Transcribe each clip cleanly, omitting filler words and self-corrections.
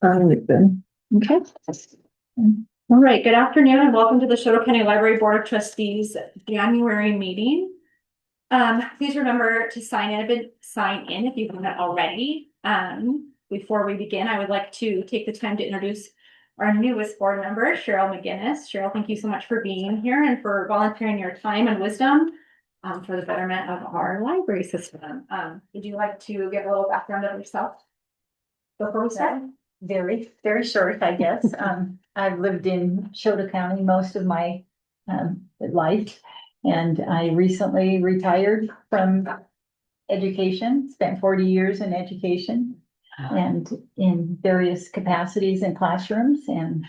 Then. Okay. All right, good afternoon and welcome to the Chouteau County Library Board of Trustees January meeting. Please remember to sign in if you haven't already. Before we begin, I would like to take the time to introduce our newest board member, Cheryl McGinnis. Cheryl, thank you so much for being here and for volunteering your time and wisdom for the betterment of our library system. Would you like to give a little background of yourself before we start? Very, very short, I guess. I've lived in Chouteau County most of my life, and I recently retired from education, spent 40 years in education and in various capacities in classrooms. And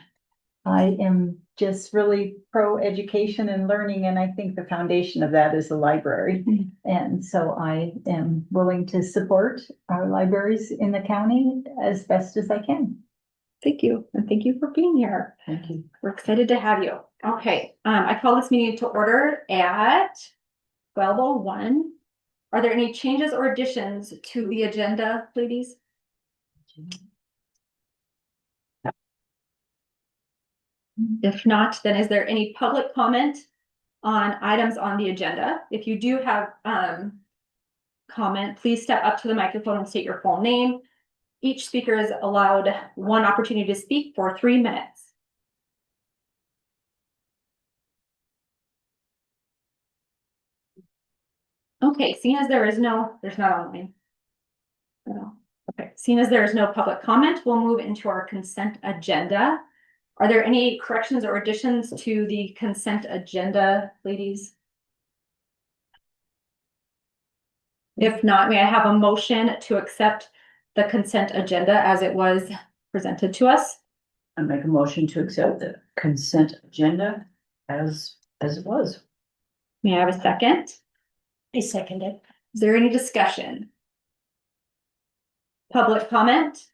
I am just really pro education and learning, and I think the foundation of that is the library. And so I am willing to support our libraries in the county as best as I can. Thank you, and thank you for being here. Thank you. We're excited to have you. Okay, I call this meeting to order at 12:01. Are there any changes or additions to the agenda, ladies? If not, then is there any public comment on items on the agenda? If you do have comment, please step up to the microphone and state your full name. Each speaker is allowed one opportunity to speak for 3 minutes. Okay, seeing as there's not online. No. Okay, seeing as there is no public comment, we'll move into our consent agenda. Are there any corrections or additions to the consent agenda, ladies? If not, may I have a motion to accept the consent agenda as it was presented to us? I make a motion to accept the consent agenda as it was. May I have a second? I second it. Is there any discussion? Public comment?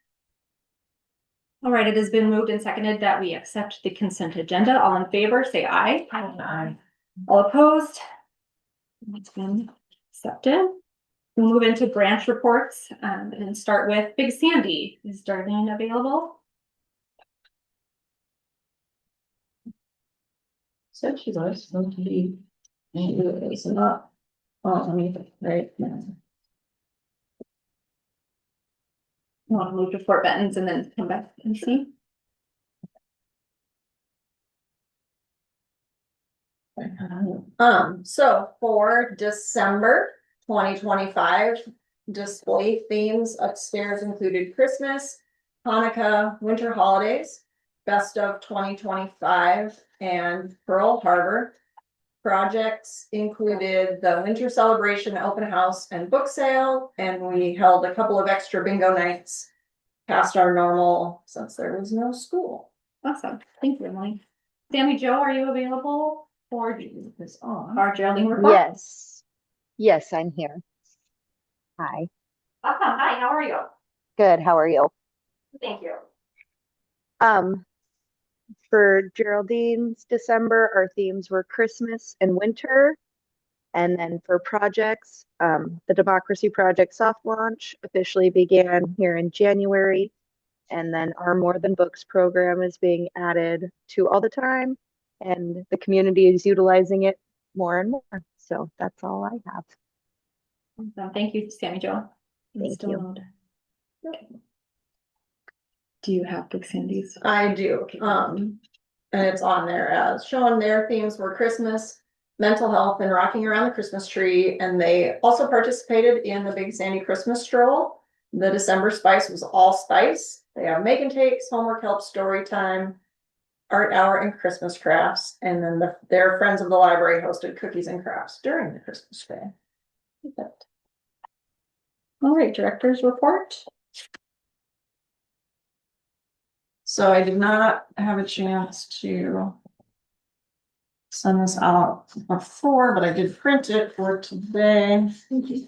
All right, it has been moved and seconded that we accept the consent agenda. All in favor, say aye. Aye. All opposed? It's been accepted. We'll move into branch reports and start with Big Sandy. Is Darlene available? Said she was going to be. It's not on me right now. You want to move to Fort Benton's and then come back and see? So for December 2025, display themes upstairs included Christmas, Hanukkah, winter holidays, best of 2025, and Pearl Harbor. Projects included the winter celebration, open house, and book sale, and we held a couple of extra bingo nights past our normal since there was no school. Awesome. Thank you, Emily. Sammy Jo, are you available for this on our Geraldine report? Yes, I'm here. Hi. Awesome. Hi, how are you? Good. How are you? Thank you. For Geraldine's December, our themes were Christmas and winter. And then for projects, the Democracy Project soft launch officially began here in January. And then our More Than Books program is being added to all the time. And the community is utilizing it more and more. So that's all I have. Awesome. Thank you, Sammy Jo. Thank you. Do you have Big Sandy's? I do. And it's on there as showing their themes were Christmas, mental health, and rocking around the Christmas tree. And they also participated in the Big Sandy Christmas stroll. The December spice was all spice. They have make and takes, homework help, story time, art hour, and Christmas crafts. And then their friends of the library hosted cookies and crafts during the Christmas day. All right, director's report. So I did not have a chance to send this out before, but I did print it for today. Thank you.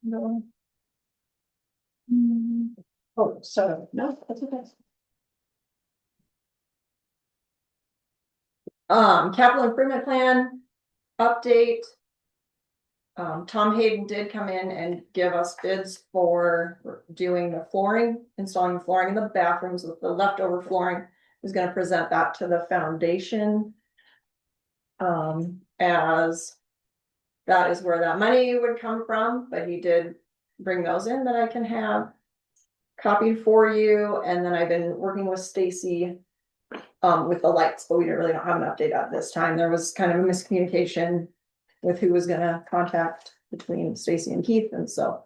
No. Oh, so, no, that's okay. Capital improvement plan update. Tom Hayden did come in and give us bids for doing the flooring, installing flooring in the bathrooms with the leftover flooring. He's gonna present that to the foundation. As that is where that money would come from, but he did bring those in that I can have copied for you, and then I've been working with Stacy with the lights, but we really don't have an update at this time. There was kind of a miscommunication with who was gonna contact between Stacy and Keith, and so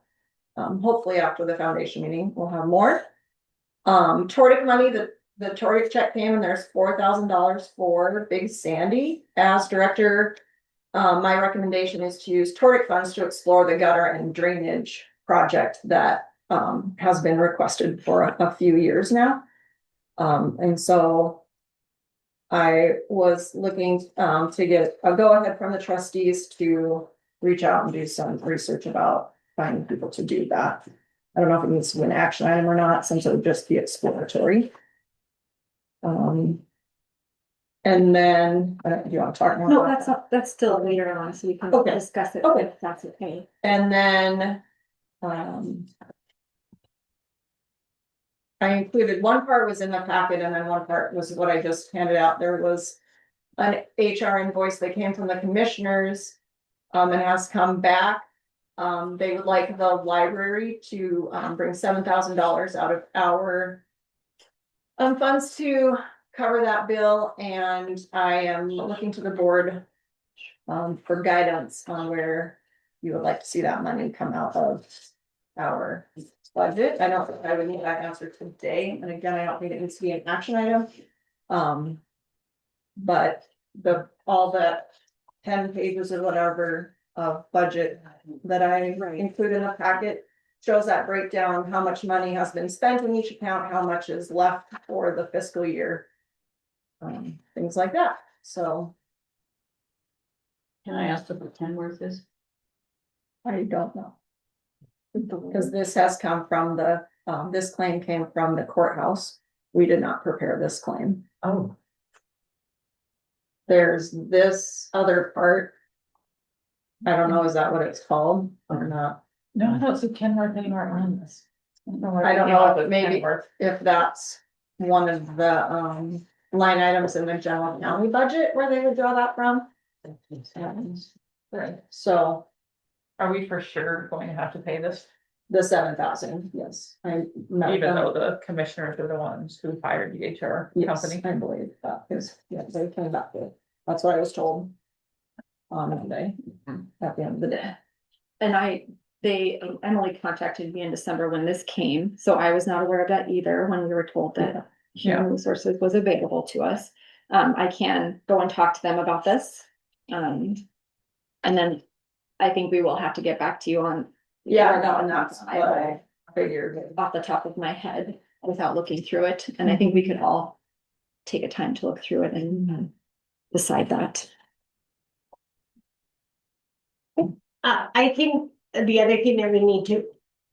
hopefully after the foundation meeting, we'll have more. Tortic money, the Tortic check came and there's $4,000 for Big Sandy. As director, my recommendation is to use Tortic funds to explore the gutter and drainage project that has been requested for a few years now. And so I was looking to get a go-ahead from the trustees to reach out and do some research about finding people to do that. I don't know if it needs to be an action item or not, since it would just be exploratory. And then, do you want to talk more? No, about that? that's still later on, so we can Okay. discuss it, Okay. if that's okay. And then, I included one part was in the packet and then one part was what I just handed out. There was an HR invoice that came from the commissioners, and has come back. They would like the library to, bring $7,000 out of our funds to cover that bill, and I am looking to the board for guidance on where you would like to see that money come out of our budget. I don't think I would need that answer today, and again, I don't think it needs to be an action item. But all that 10 pages or whatever of budget that I include in the packet shows that breakdown, how much money has been spent in each account, how much is left for the fiscal year. Things like that, so. Can I ask what the Kenworth is? I don't know. Because this has come from this claim came from the courthouse. We did not prepare this claim. Oh. There's this other part. I don't know, is that what it's called or not? No, I don't see Kenworth anywhere on this. I don't know, but maybe if that's one of the line items in the general county budget where they would draw that from. Right, so Are we for sure going to have to pay this, the 7,000, yes. even though the commissioners are the ones who hired the HR company? I believe that is, yeah, they came back with, that's what I was told. On Monday, at the end of the day. And Emily contacted me in December when this came, so I was not aware of that either when we were told that human resources was available to us. I can go and talk to them about this. And then I think we will have to get back to you on. Yeah, no, and that's what I figured. Off the top of my head without looking through it, and I think we could all take a time to look through it and decide that. I think the other thing that we need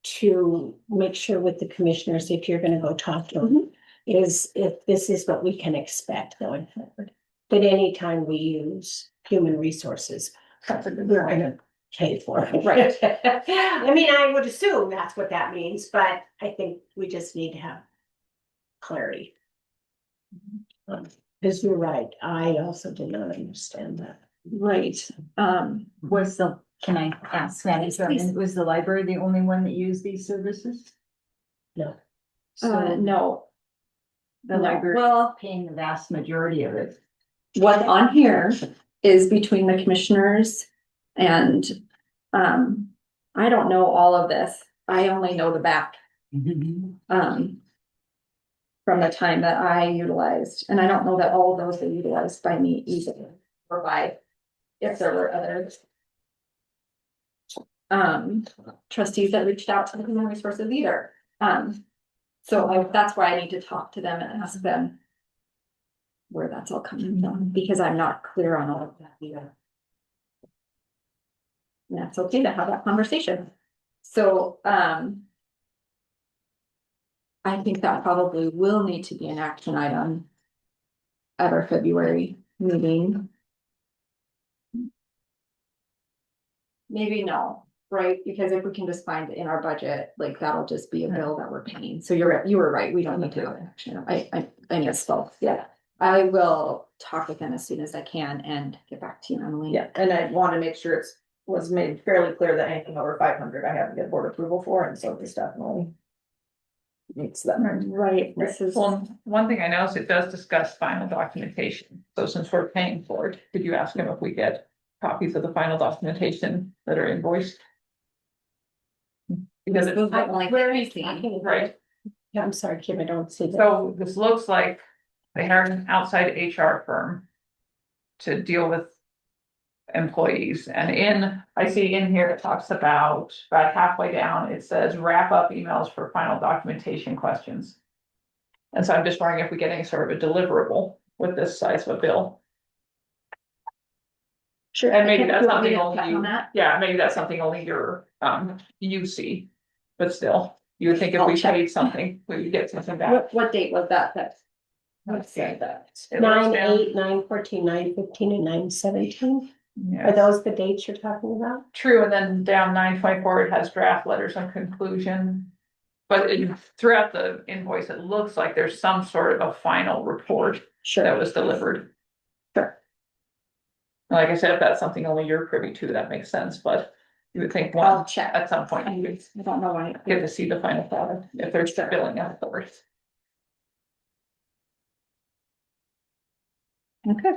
to make sure with the commissioners, if you're gonna go talk to them, is if this is what we can expect going forward. But anytime we use human resources, we're gonna pay for it. Right. I mean, I would assume that's what that means, but I think we just need to have clarity. Because you're right, I also did not understand that. Right, Can I ask Maddie, was the library the only one that used these services? No. no. The library Well, paying the vast majority of it. what's on here is between the commissioners and, I don't know all of this. I only know the back. From the time that I utilized, and I don't know that all of those are utilized by me either, or by, if there were others. Trustees that reached out to the human resources either. So that's why I need to talk to them and ask them where that's all coming from, because I'm not clear on all of that either. And that's okay to have that conversation. So, I think that probably will need to be an action item at our February meeting. Maybe no, right? Because if we can just find it in our budget, like that'll just be a bill that we're paying. So you were right. We don't need to go to action. I misspoke. Yeah. I will talk with them as soon as I can and get back to you, Emily. Yeah, and I want to make sure was made fairly clear that anything over 500, I have to get board approval for, and so this definitely meets that. Right, this is. Well, one thing I noticed, it does discuss final documentation. So since we're paying for it, could you ask him if we get copies of the final documentation that are invoiced? Because it's Where are you talking about? right. Yeah, I'm sorry, Kim, I don't see that. So this looks like they hired an outside HR firm to deal with employees. And I see in here, it talks about halfway down, it says wrap up emails for final documentation questions. And so I'm just wondering if we get any sort of a deliverable with this size of a bill. Sure. And maybe that's You want me something to check only on you, that? yeah, maybe that's something only you see. But still, you would think if I'll we check. paid something, we would get something back. What date was that? Let's see. Said that. It looks 9/8, down- 9/14, 9/15, and 9/17. Are yes. those the dates you're talking about? True, and then down 9/24, it has draft letters on conclusion. But throughout the invoice, it looks like there's some sort of a final report that was delivered. Sure. Like I said, if that's something only you're privy to, that makes sense, but you would think I'll one, check. at some point, you would I don't know why. get to see the final product, if there's billing afterwards. Okay.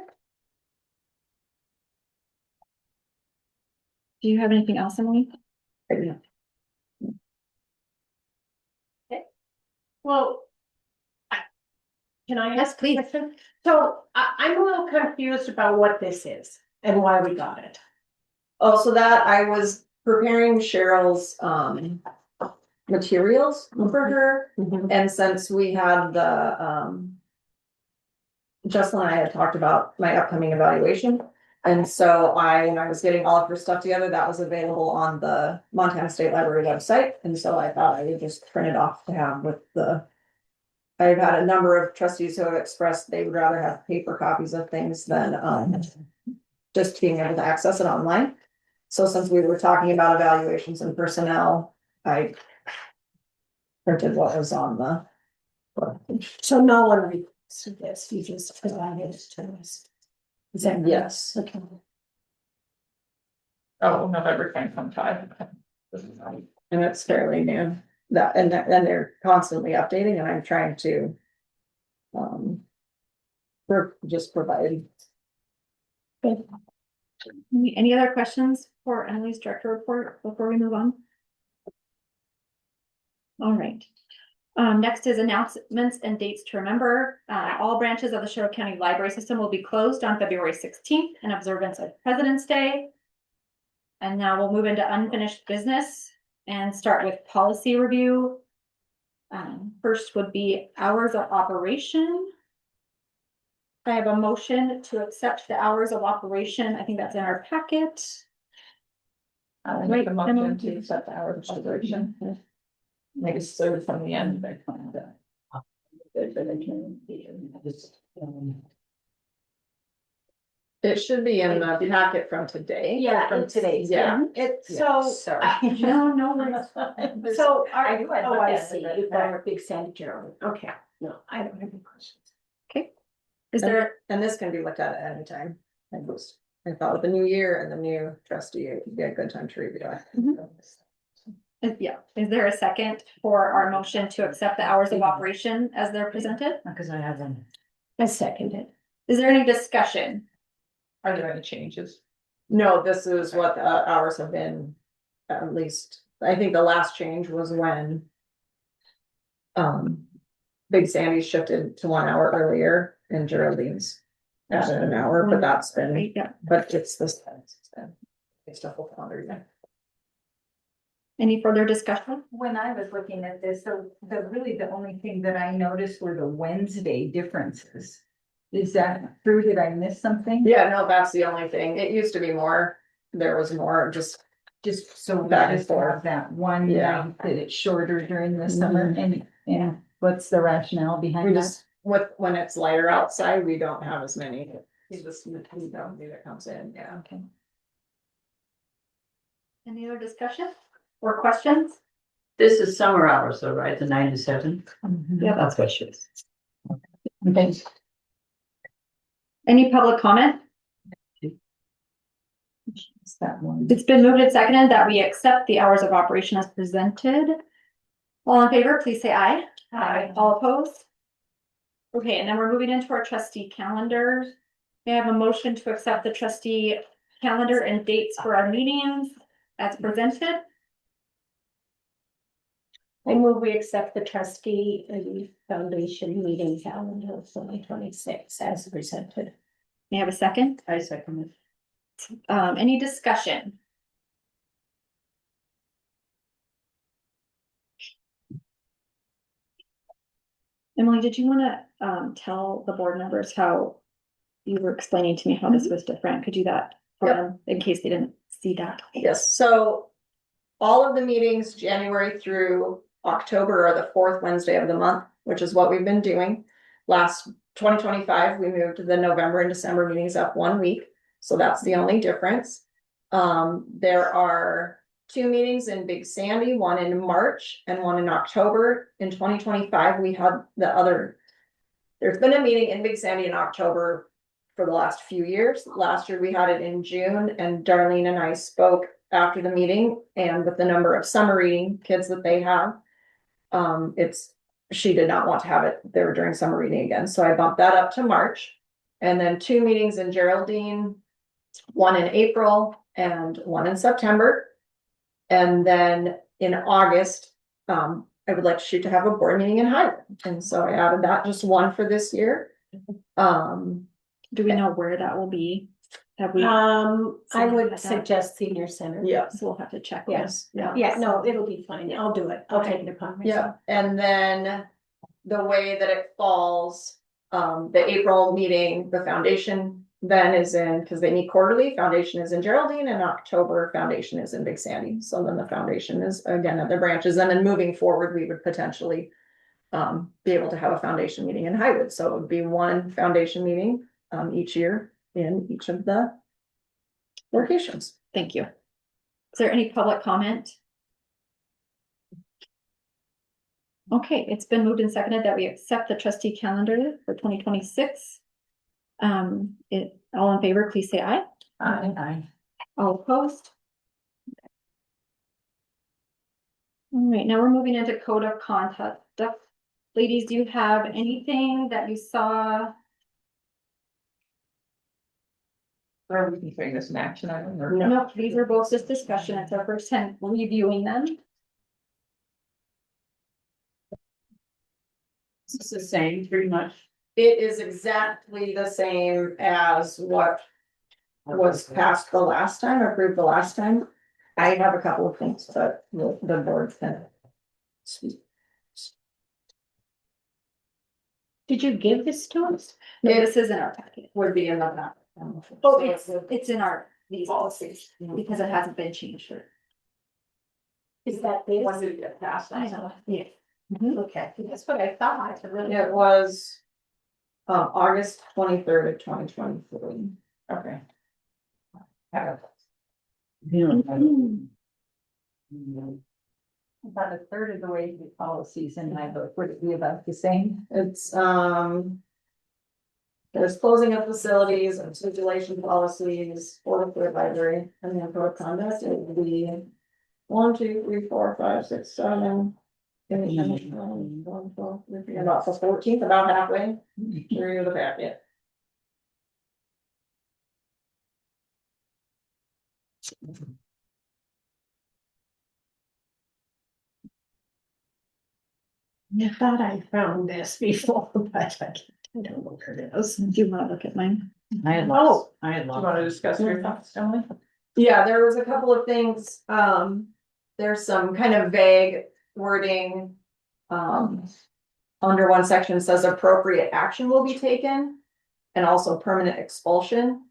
Do you have anything else, Emily? Well. Can I Yes, ask a please. question? So I'm a little confused about what this is and why we got it. Oh, so that I was preparing Cheryl's materials for her, and since we had the Justin and I had talked about my upcoming evaluation. And so when I was getting all of her stuff together, that was available on the Montana State Library website, and so I thought I would just print it off to have with the. I've had a number of trustees who have expressed they would rather have paper copies of things than just being able to access it online. So since we were talking about evaluations and personnel, I printed what was on the. So no one requested this, you just provided it to us. Is that? Yes. Okay. Oh, November 2025. And it's fairly new, and they're constantly updating, and I'm trying to. Just provide. Any other questions for Emily's director report before we move on? All right. Next is announcements and dates to remember. All branches of the Chouteau County Library System will be closed on February 16th in observance of President's Day. And now we'll move into unfinished business and start with policy review. First would be hours of operation. I have a motion to accept the hours of operation. I think that's in our packet. I'll make a motion to set the hours of operation. Make it serve from the end. It should be in the packet from today. Yeah, From it's- today's, yeah. yeah. It's Yeah, so. sorry. No worries. So, I do have oh, I looked at see, it, you've but- got our big Sandy Gerald, okay, no, I don't have any questions. Is there, And this can be looked at any time. I thought with the new year and the new trustee, it would be a good time to review it. yeah, is there a second for our motion to accept the hours of operation as they're presented? Because I have them. I second it. Is there any discussion? Are there any changes? No, this is what the hours have been, at least, I think the last change was when. Big Sandy shifted to 1 hour earlier and Geraldine's added an hour, but that's been, Yeah. but it's this. It's stuff will calendar, yeah. Any further discussion? When I was looking at this, the only thing that I noticed were the Wednesday differences. Is that true? Did I miss something? Yeah, no, that's the only thing. It used to be more, there was more, just Just so Back we and just have forth. that one Yeah. night that it's shorter during the summer and, What's the rationale We behind that? just, when it's lighter outside, we don't have as many. You just, you know, that comes in, yeah. Okay. Any other discussion or questions? This is summer hours, though, right? The 9 to 7? Yep. That's what she is. Okay. Any public comment? It's that one. It's been moved and seconded that we accept the hours of operation as presented. All in favor, please say aye. Aye. All opposed? Okay, and then we're moving into our trustee calendars. May I have a motion to accept the trustee calendar and dates for our meetings as presented? I move we accept the trustee and foundation meeting calendar of 2026 as presented. May I have a second? I second it. Any discussion? Emily, did you wanna, tell the board members how you were explaining to me how this was different? Could you do that for Yep. them in case they didn't see that? Yes, so all of the meetings, January through October, are the fourth Wednesday of the month, which is what we've been doing. Last 2025, we moved the November and December meetings up 1 week, so that's the only difference. There are 2 meetings in Big Sandy, one in March and one in October. In 2025, we had there's been a meeting in Big Sandy in October for the last few years. Last year, we had it in June, and Darlene and I spoke after the meeting, and with the number of summer reading kids that they have, she did not want to have it there during summer reading again, so I bumped that up to March. And then 2 meetings in Geraldine, one in April and one in September. And then in August, I would like to have a board meeting in Highland, and so I added that, just one for this year. Do we know where that will be? Have we? I would suggest senior center. Yeah. So we'll have to check. Yes, Yeah. yeah, no, it'll be fine. I'll do it. I'll take it upon Yeah, myself. and then the way that it falls, the April meeting, the foundation then is in, because they meet quarterly, foundation is in Geraldine, and October foundation is in Big Sandy. So then the foundation is again at the branches, and then moving forward, we would potentially be able to have a foundation meeting in Highwood. So it would be one foundation meeting each year in each of the locations. Thank you. Is there any public comment? Okay, it's been moved and seconded that we accept the trustee calendar for 2026. All in favor, please say aye. Aye. All opposed? All right, now we're moving into code of conduct. Ladies, do you have anything that you saw? Are we considering this an action item or? No, these are both just discussion. It's our first time reviewing them. It's the same, pretty much. It is exactly the same as what was passed the last time, approved the last time. I have a couple of things that the board can. Did you give this to us? No, this is in our packet. Would be in the back. Oh, it's in these policies because it hasn't been changed. Is that this? When did it get passed? I know, yeah. Okay, that's what I thought. It was August 23rd of 2023. Okay. About a third of the way through policies in my book, would it be about the same? It's there's closing of facilities and stipulation policies for the library and then code of conduct. It would be 1, 2, 3, 4, 5, 6, 7. About the 14th, about halfway through the packet. I thought I found this before, but I don't know where it is. Do you want to look at mine? I had lots, I had Do you want to lots. discuss your thoughts, Emily? Yeah, there was a couple of things, there's some kind of vague wording. Under one section says appropriate action will be taken. And also permanent expulsion.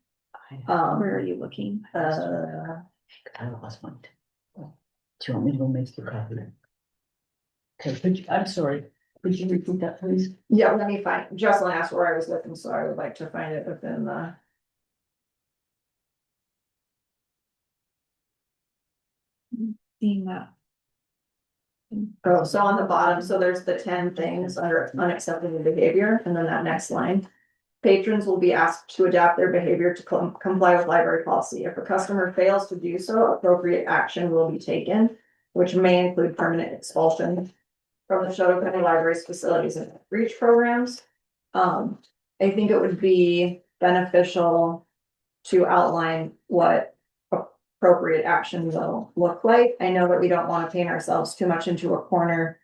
Where are you looking? I lost mine. Do you want me to go make you a copy? Okay, I'm sorry. Could you repeat that, please? Yeah, let me find, Jocelyn asked where I was looking, so I would like to find it within the. Seeing that. Oh, so on the bottom, so there's the 10 things under unacceptable behavior, and then that next line. Patrons will be asked to adapt their behavior to comply with library policy. If a customer fails to do so, appropriate action will be taken, which may include permanent expulsion from the Chouteau County Library's facilities and outreach programs. I think it would be beneficial to outline what appropriate action will look like. I know that we don't want to paint ourselves too much into a corner.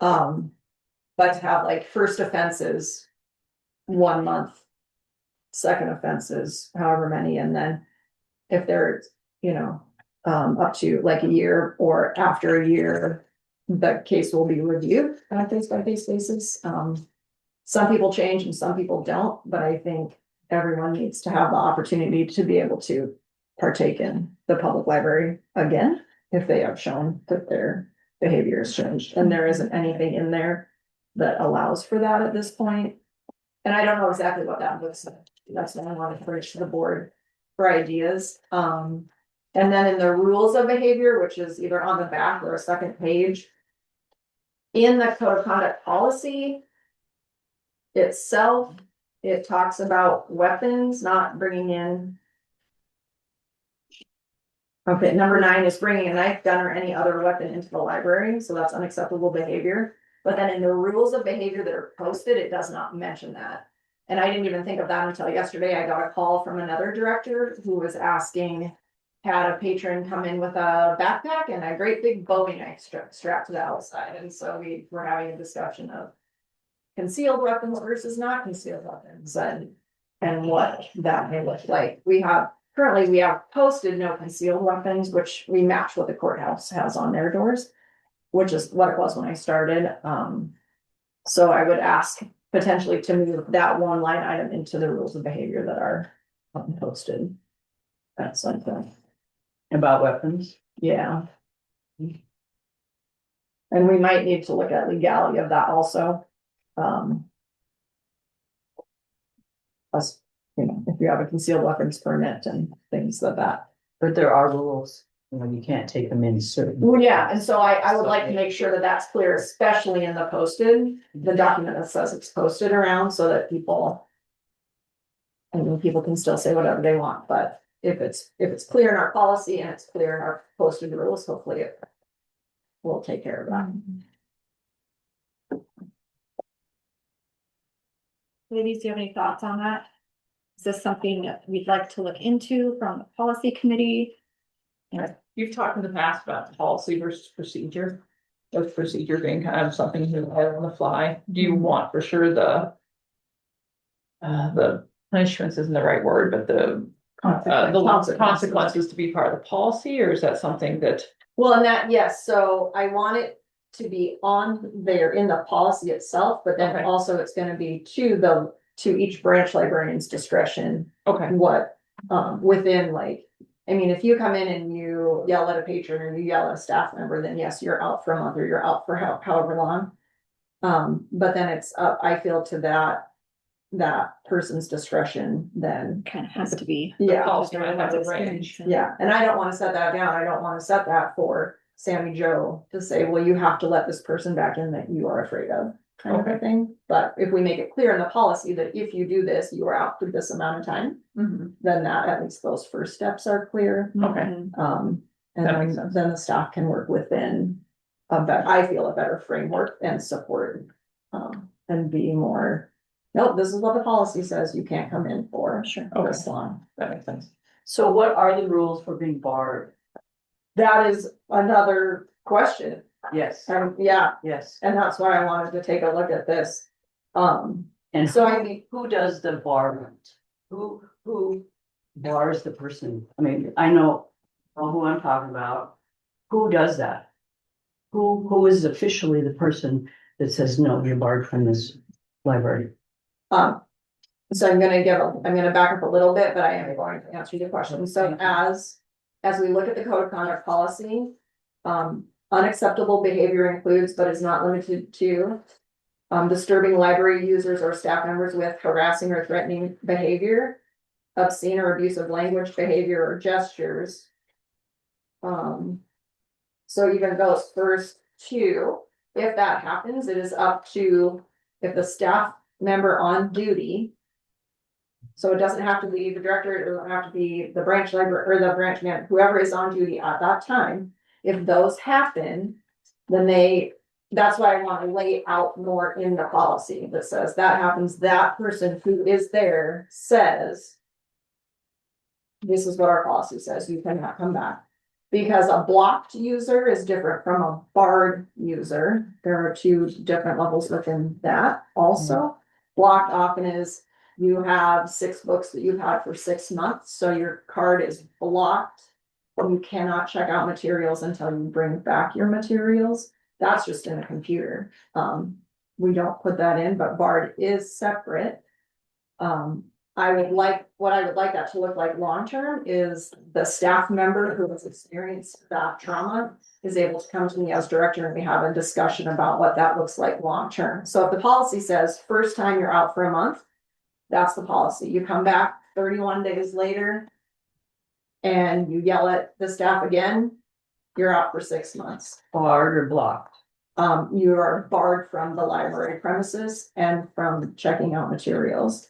But to have like first offenses, 1 month, second offenses, however many, and then if they're, up to like a year or after a year, the case will be reviewed on a case by case basis. Some people change and some people don't, but I think everyone needs to have the opportunity to be able to partake in the public library again, if they have shown that their behavior has changed, and there isn't anything in there that allows for that at this point. And I don't know exactly what that looks like. That's what I want to bring to the board for ideas. And then in the rules of behavior, which is either on the back or a second page. In the code of conduct policy itself, it talks about weapons, not bringing in. Okay, number 9 is bringing a knife, gun, or any other weapon into the library, so that's unacceptable behavior. But then in the rules of behavior that are posted, it does not mention that. And I didn't even think of that until yesterday. I got a call from another director who was asking, had a patron come in with a backpack and a great big Bowie knife strapped to the outside. And so we were having a discussion of concealed weapons versus not concealed weapons and what that may look like. Currently, we have posted no concealed weapons, which we match what the courthouse has on their doors, which is what it was when I started. So I would ask potentially to move that one line item into the rules of behavior that are posted. That's something. About weapons? Yeah. And we might need to look at legality of that also. Plus, if you have a concealed weapons permit and things like that. But there are rules, you can't take them in certain. Well, yeah, and so I would like to make sure that that's clear, especially in the posted, the document that says it's posted around so that people. I mean, people can still say whatever they want, but if it's clear in our policy and it's clear in our posted rules, hopefully it will take care of that. Ladies, do you have any thoughts on that? Is this something that we'd like to look into from the policy committee? You've talked in the past about policy versus procedure. With procedure being kind of something you have on the fly. Do you want for sure the punishments isn't the right word, but the consequences to be part of the policy, or is that something that? Well, and that, yes, so I want it to be on there in the policy itself, but then Okay. also it's gonna be to each branch librarian's discretion. Okay. What, within I mean, if you come in and you yell at a patron or you yell at a staff member, then yes, you're out for a month or you're out for however long. But then it's up, I feel, to that person's discretion then. Kind of has to be. Yeah. Policy might have a range. Yeah, and I don't wanna set that down. I don't wanna set that for Sammy Joe to say, well, you have to let this person back in that you are afraid of, kind of a Okay. thing. But if we make it clear in the policy that if you do this, you are out for this amount of time, then that, at least those first steps are clear. Okay. And That makes then sense. the staff can work within a better framework and support. And be more, nope, this is what the policy says, you can't come in for this long. That makes sense. So what are the rules for being barred? That is another question. Yes, Yeah, yes. and that's why I wanted to take a look at this. And So so I mean, who does the barment? Who bars the person? I mean, I know who I'm talking about. Who does that? Who is officially the person that says, no, you're barred from this library? so I'm gonna back up a little bit, but I am going to answer your question. So as we look at the code of conduct policy, unacceptable behavior includes, but is not limited to, Disturbing library users or staff members with harassing or threatening behavior, obscene or abusive language, behavior, or gestures. So even those first two, if that happens, it is up to, if the staff member on duty. So it doesn't have to be the director, it doesn't have to be the branch library or the branch man, whoever is on duty at that time. If those happen, then that's why I want to lay out more in the policy that says that happens, that person who is there says, this is what our policy says, you cannot come back. Because a blocked user is different from a barred user. There are two different levels within that also. Blocked often is, you have 6 books that you've had for 6 months, so your card is blocked. You cannot check out materials until you bring back your materials. That's just in a computer. We don't put that in, but barred is separate. What I would like that to look like long-term is the staff member who has experienced that trauma is able to come to me as director and we have a discussion about what that looks like long-term. So if the policy says first time you're out for a month, that's the policy. You come back 31 days later and you yell at the staff again, you're out for 6 months. Barred or blocked? You are barred from the library premises and from checking out materials.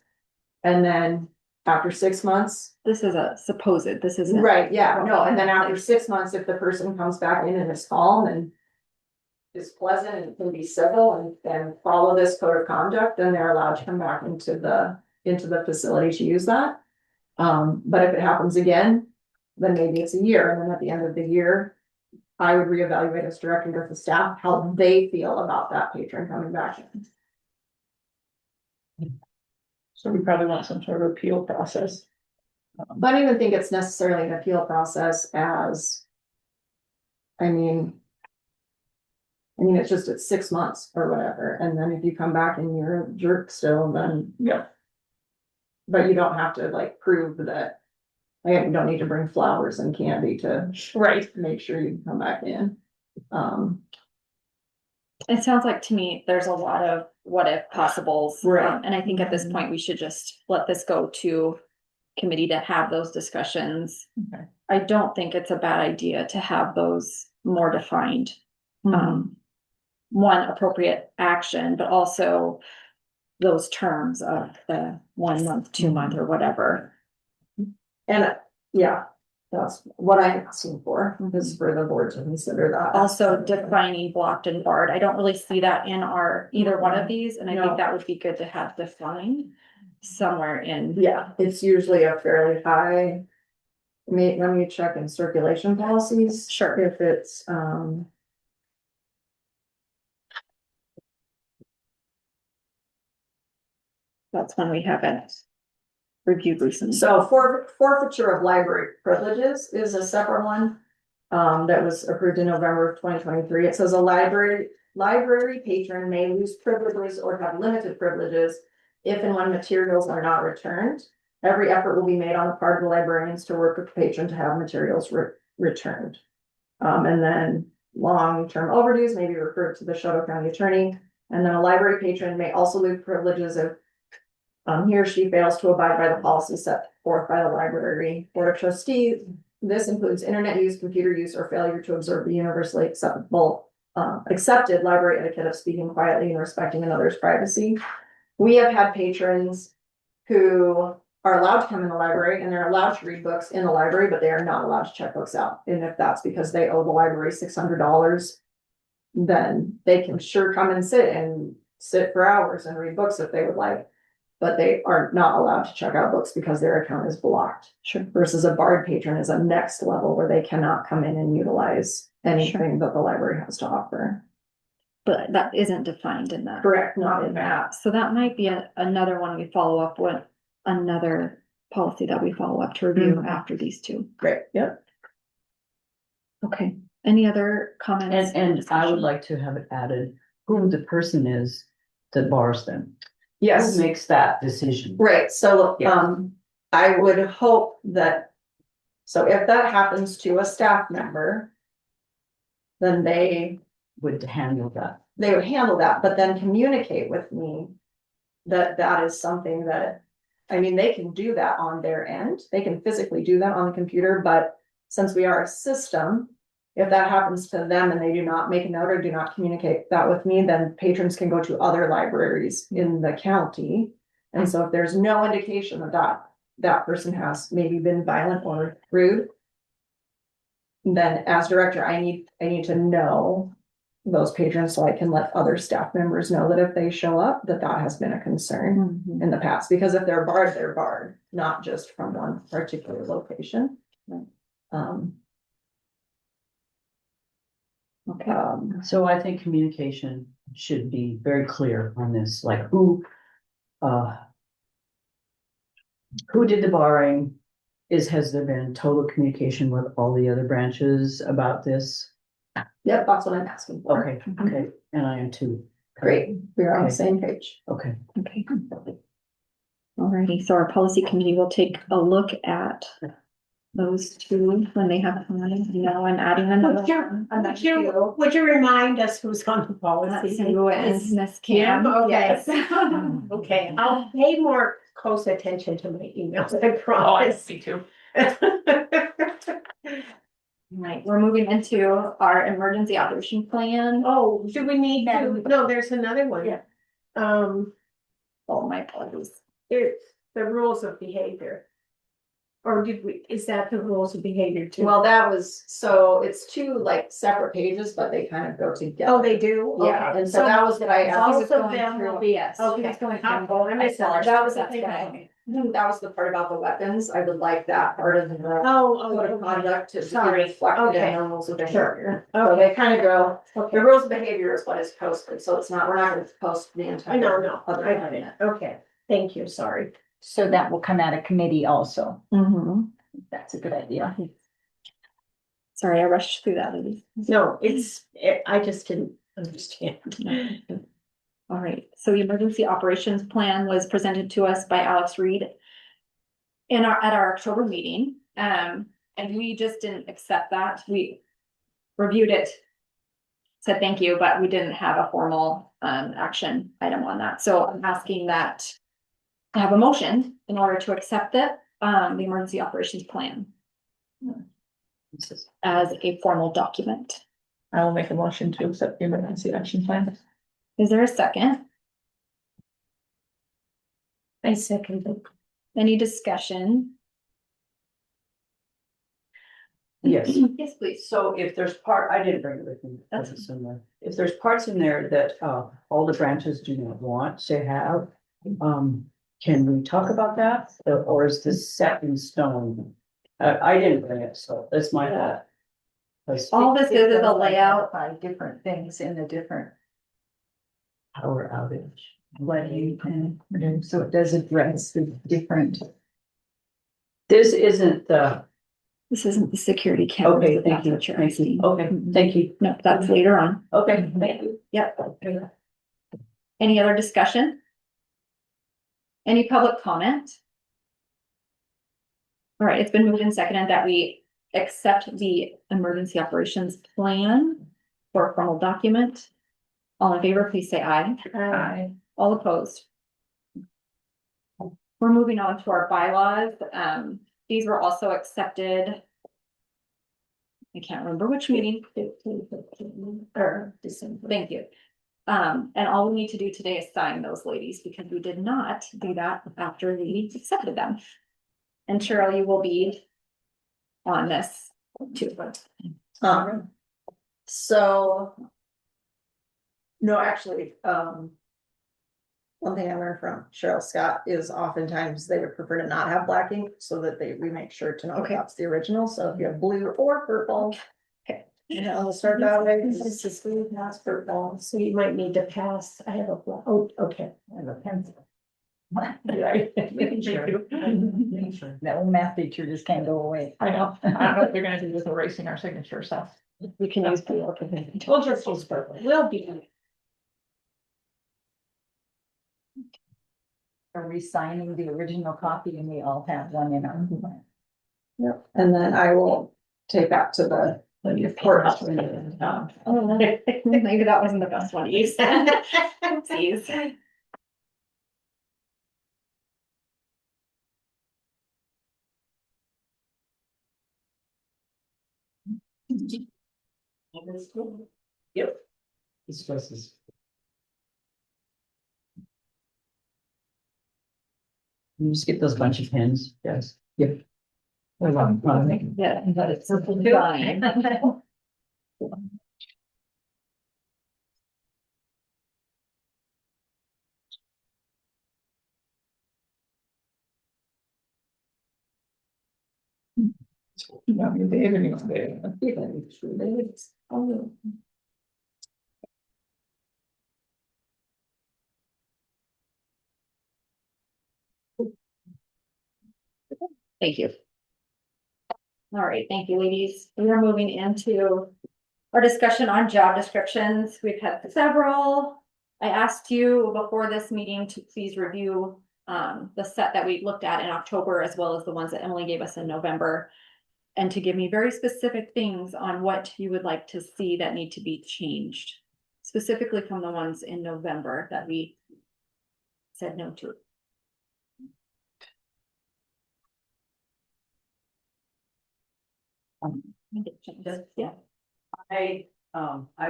And then after 6 months. This is a supposed, this isn't. Right, yeah, no, and then after 6 months, if the person comes back in and is calm and is pleasant and can be civil and follow this code of conduct, then they're allowed to come back into the facility to use that. But if it happens again, then maybe it's a year, and then at the end of the year, I would reevaluate as director with the staff, how they feel about that patron coming back in. So we probably want some sort of appeal process. But I don't even think it's necessarily an appeal process as. I mean, it's 6 months or whatever, and then if you come back and you're a jerk still, then. Yeah. But you don't have to like prove that. Like, you don't need to bring flowers and candy to. Right. Make sure you can come back in. It sounds like to me, there's a lot of what if possibles. Right. And I think at this point, we should just let this go to committee to have those discussions. Okay. I don't think it's a bad idea to have those more defined. One, appropriate action, but also those terms of the 1 month, 2 month, or whatever. And yeah, that's what I'm asking for, is for the board to consider that. Also defining blocked and barred. I don't really see that in either one of these, and I No. think that would be good to have defined somewhere in. Yeah, it's usually a fairly high. Let me check in circulation policies. Sure. If it's, That's when we haven't reviewed recently. so forfeiture of library privileges is a separate one. That was approved in November of 2023. It says a library patron may lose privileges or have limited privileges if and when materials are not returned. Every effort will be made on the part of the librarians to work with the patron to have materials returned. And then long-term overdues may be referred to the Chouteau County attorney. And then a library patron may also lose privileges if he or she fails to abide by the policy set forth by the library board of trustees. This includes internet use, computer use, or failure to observe the universally accepted library etiquette of speaking quietly and respecting another's privacy. We have had patrons who are allowed to come in the library and they're allowed to read books in the library, but they are not allowed to check books out. And if that's because they owe the library $600, then they can sure come and sit for hours and read books if they would like. But they are not allowed to check out books because their account is blocked. Sure. Versus a barred patron is a next level where they cannot come in and utilize anything that the library has to offer. But that isn't defined in that. Correct, not in that. So that might be another one we follow up with, another policy that we follow up to review after these two. Great, yep. Okay, any other comments? And I would like to have it added, who the person is that bars them. Yes. Who makes that decision? Right, so, Yeah. I would hope that, so if that happens to a staff member, then they Would handle that. they would handle that, but then communicate with me that that is something that, I mean, they can do that on their end. They can physically do that on the computer, but since we are a system, if that happens to them and they do not make a note or do not communicate that with me, then patrons can go to other libraries in the county. And so if there's no indication of that person has maybe been violent or rude, then as director, I need to know those patrons so I can let other staff members know that if they show up, that has been a concern in the past. Because if they're barred, not just from one particular location. Okay. So I think communication should be very clear on this, like who did the barring? Has there been total communication with all the other branches about this? Yep, that's what I'm asking for. Okay, okay, and I am too. Great, we're on the Okay. same page. Okay, Okay. Alrighty, so our policy committee will take a look at those two when they have come in. You know, I'm adding another. Would you remind us who's on the That's policy? who is Miss Kim, Kim. okay. Yes. Okay, I'll pay more close attention to my emails, I Oh, I promise. see too. Right, we're moving into our emergency operation plan. Oh, do we need to? Madam- No, there's another one. Yeah. Um, Oh, my apologies. it's the rules of behavior. Or is that the rules of behavior too? Well, that was, so it's two like separate pages, but they kind of go together. Oh, they do? Yeah, Okay. and so that was what I asked. Both of them will be, Yes. okay. He was going I'll through- go, I missed that. That was the That's thing, good. that was the part about the weapons. I would like that part of the Oh, code of okay. conduct to be Sorry. reflected in Okay. the rules of Sure. behavior. So they kind of go, Okay. the rules of behavior is what is posted, so it's not, we're not gonna post the entire. No, other I got document. it. Okay, thank you, sorry. So that will come out of committee also. That's a good idea. Sorry, I rushed through that, ladies. No, I just didn't understand. All right, so the emergency operations plan was presented to us by Alex Reed at our October meeting, and we just didn't accept that. We reviewed it, said thank you, but we didn't have a formal action item on that. So I'm asking that I have a motion in order to accept it, the emergency operations plan as a formal document. I will make a motion to accept the emergency action plan. Is there a second? I second it. Any discussion? yes. Yes, please. So if there's I didn't bring it with me. That's- It's in there. If there's parts in there that all the branches do not want to have, can we talk about that? Or is this set in stone? I didn't bring it, so that's my fault. All this is a layout. By different things in the different, Power outage. what you can do, so it does address the different. This isn't the, This isn't the security camera. okay, but thank that's you, what you're thank you, asking. okay, thank you, No, that's later on. okay, thank you. Yep. Any other discussion? Any public comment? All right, it's been moved and seconded that we accept the emergency operations plan for a formal document. All in favor, please say aye. Aye. All opposed? We're moving on to our bylaws. These were also accepted. I can't remember which meeting. 15, or December. Thank you. And all we need to do today is sign those ladies because we did not do that after we accepted them. And Cheryl, you will be on this too. So. No, actually, one thing I learned from Cheryl Scott is oftentimes they would prefer to not have black ink so that we make sure to know Okay. that's the original. So if you have blue or purple. Okay. You know, we'll start that way. This is blue, past purple. So you might need to pass, I have oh, okay. I have a pencil. Sure. That old math teacher just can't go away. I know, I don't know what they're gonna do with erasing our signature, so. We can use blue. We'll just use purple, we'll be. Are we signing the original copy and we all have one in our. Yep, and then I will take that to the Your courthouse. Oh, maybe that wasn't the best one to use. Oopsies. Yep. It stresses. You just get those bunch of pens, yes. Yep. Yeah, but it's fine. Yeah, you did anyway. Thank you. All right, thank you, ladies. We are moving into our discussion on job descriptions. We've had several. I asked you before this meeting to please review the set that we looked at in October, as well as the ones that Emily gave us in November, and to give me very specific things on what you would like to see that need to be changed, specifically from the ones in November that we said no to. Yeah. I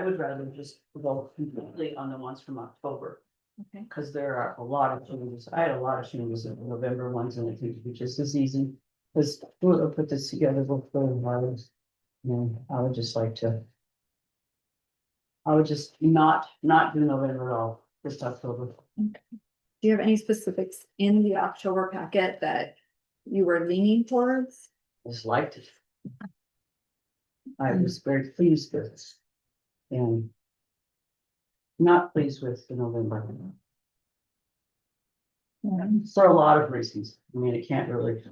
would rather just go completely on the ones from October. Okay. Cause there are a lot of changes. I had a lot of changes in the November ones, and I think it'd be just as easy. Cause we'll put this together before the harvest. And I would just like to. I would just not do November at all, just October. Do you have any specifics in the October packet that you were leaning towards? Just liked it. I was very pleased with it. And not pleased with the November. For a lot of reasons. I mean, it can't really.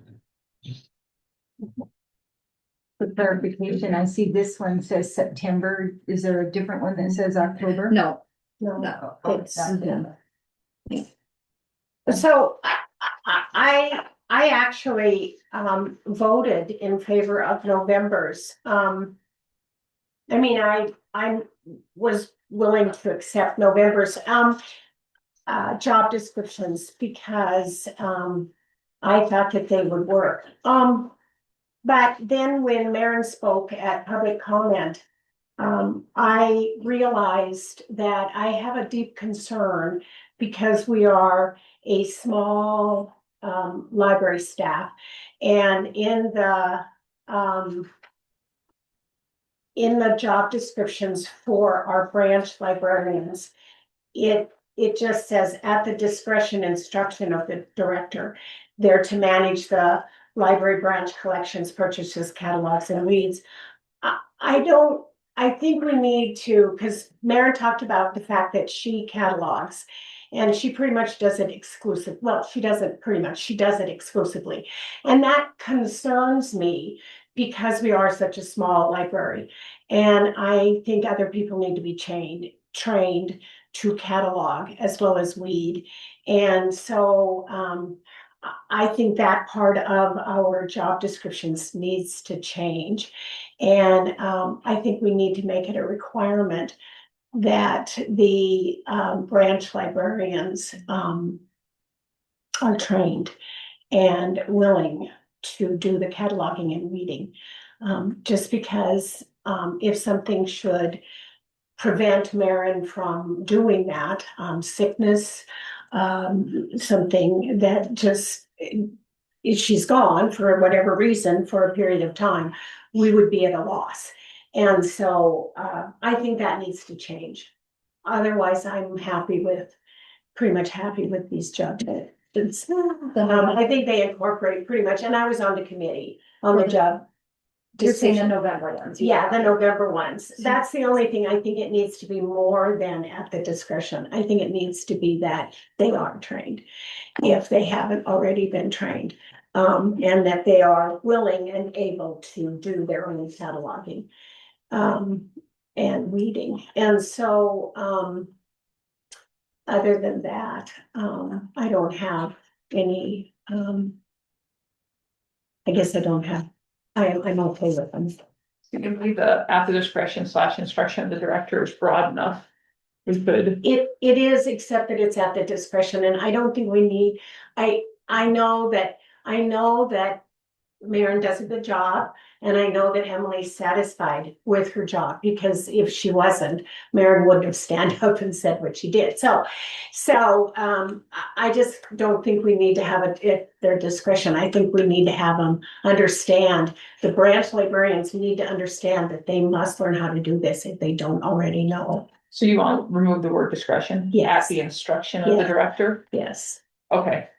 For clarification, I see this one says September. Is there a different one that says October? No, No, no. it's, That's it. so I actually voted in favor of November's. I mean, I was willing to accept November's job descriptions because I thought that they would work. But then when Maren spoke at public comment, I realized that I have a deep concern because we are a small library staff, and in the job descriptions for our branch librarians, it just says at the discretion instruction of the director, they're to manage the library branch collections, purchases, catalogs, and leads. I think we need to, because Maren talked about the fact that she catalogs, and she pretty much does it exclusive. Well, she doesn't pretty much, she does it exclusively. And that concerns me because we are such a small library. And I think other people need to be trained to catalog as well as weed. And so I think that part of our job descriptions needs to change. And I think we need to make it a requirement that the branch librarians are trained and willing to do the cataloging and weeding. Just because if something should prevent Maren from doing that, sickness, something that just, if she's gone for whatever reason for a period of time, we would be at a loss. And so I think that needs to change. Otherwise, I'm pretty much happy with these job descriptions. I think they incorporate pretty much, and I was on the committee on the job. You're saying the November ones? Yeah, the November ones. That's the only thing. I think it needs to be more than at the discretion. I think it needs to be that they are trained if they haven't already been trained. And that they are willing and able to do their own cataloging and weeding. And so other than that, I don't have any, I guess I don't have, I'm okay with them. So you believe the at the discretion / instruction of the director is broad enough. We could, It is, except that it's at the discretion, and I don't think we need, I know that Maren does a good job, and I know that Emily's satisfied with her job, because if she wasn't, Maren wouldn't have stand up and said what she did. I just don't think we need to have it at their discretion. I think we need to have them understand, the branch librarians need to understand that they must learn how to do this if they don't already know. so you want to remove the word discretion? Yes. At the instruction of the Yeah. director? Yes. Okay,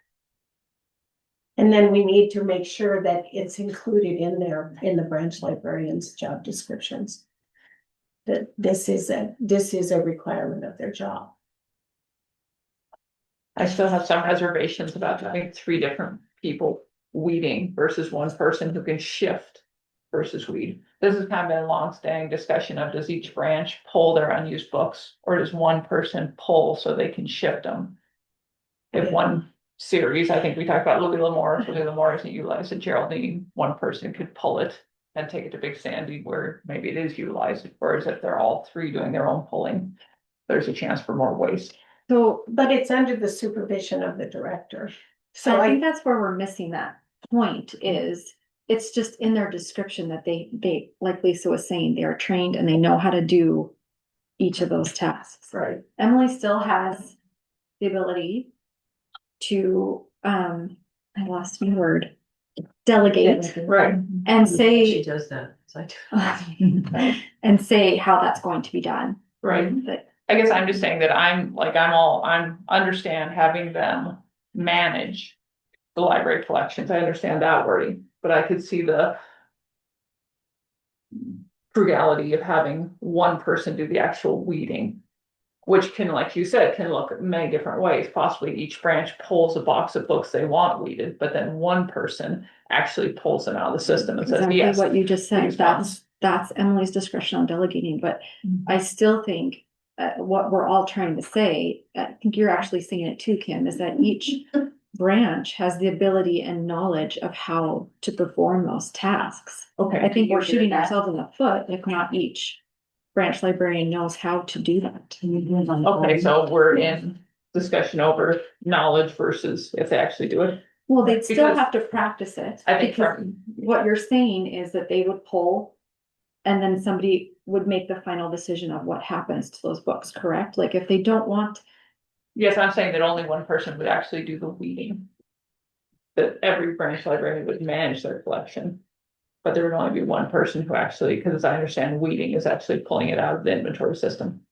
And then we need to make sure that it's included in the branch librarian's job descriptions. That this is a requirement of their job. I still have some reservations about having 3 different people weeding versus one person who can shift versus weed. This has kind of been a long-standing discussion of, does each branch pull their unused books, or does one person pull so they can shift them? If one series, I think we talked about Louis L'Amour, if Louis L'Amour isn't utilized at Geraldine, one person could pull it and take it to Big Sandy where maybe it is utilized, whereas if they're all 3 doing their own pulling, there's a chance for more waste. So, but it's under the supervision of the director. So So I think that's where we're missing that point, is it's just in their description that they, like Lisa was saying, they are trained and they know how to do each of those tasks. Right. Emily still has the ability to, I lost my word, delegate Right. and She say, does that. So I and say how that's going to be done. Right. But I guess I'm just saying that I'm understand having them manage the library collections. I understand that wording, but I could see the frugality of having one person do the actual weeding, which can, like you said, can look many different ways. Possibly each branch pulls a box of books they want weeded, but then one person actually pulls them out of the system and says, exactly yes. what you just said, these ones. that's Emily's discretion on delegating, but Mhm. I still think what we're all trying to say, I think you're actually saying it too, Kim, is that each branch has the ability and knowledge of how to perform those tasks. I Okay, think we're shooting ourselves in the foot if not each branch librarian knows how to do that. okay, so we're in discussion over knowledge versus if they actually do it. Well, they'd still Because have to practice it. I think because from- what you're saying is that they would pull and then somebody would make the final decision of what happens to those books, correct? Like if they don't want, Yes, I'm saying that only one person would actually do the weeding. That every branch librarian would manage their collection. But there would only be one person who actually, because as I understand, weeding is actually pulling it out of the inventory system.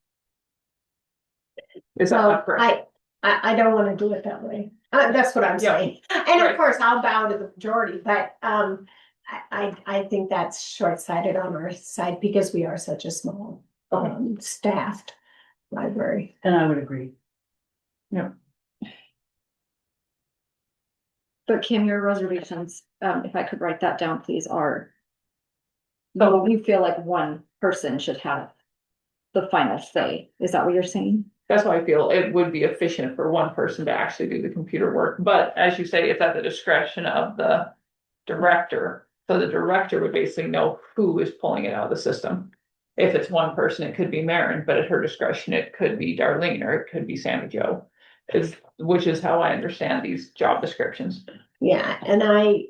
Is that So not correct? I don't want to do it that way. That's what I'm Yeah. saying. And Right. of course, I'll bow to the majority, but I think that's short-sighted on our side because we are such a small staffed library. And I would agree. but Kim, your reservations, if I could write that down, please, are. So you feel like one person should have the final say, is that what you're saying? That's why I feel it would be efficient for one person to actually do the computer work, but as you say, it's at the discretion of the director. So the director would basically know who is pulling it out of the system. If it's one person, it could be Maren, but at her discretion, it could be Darlene, or it could be Sammy Joe. Which is how I understand these job descriptions. Yeah, and I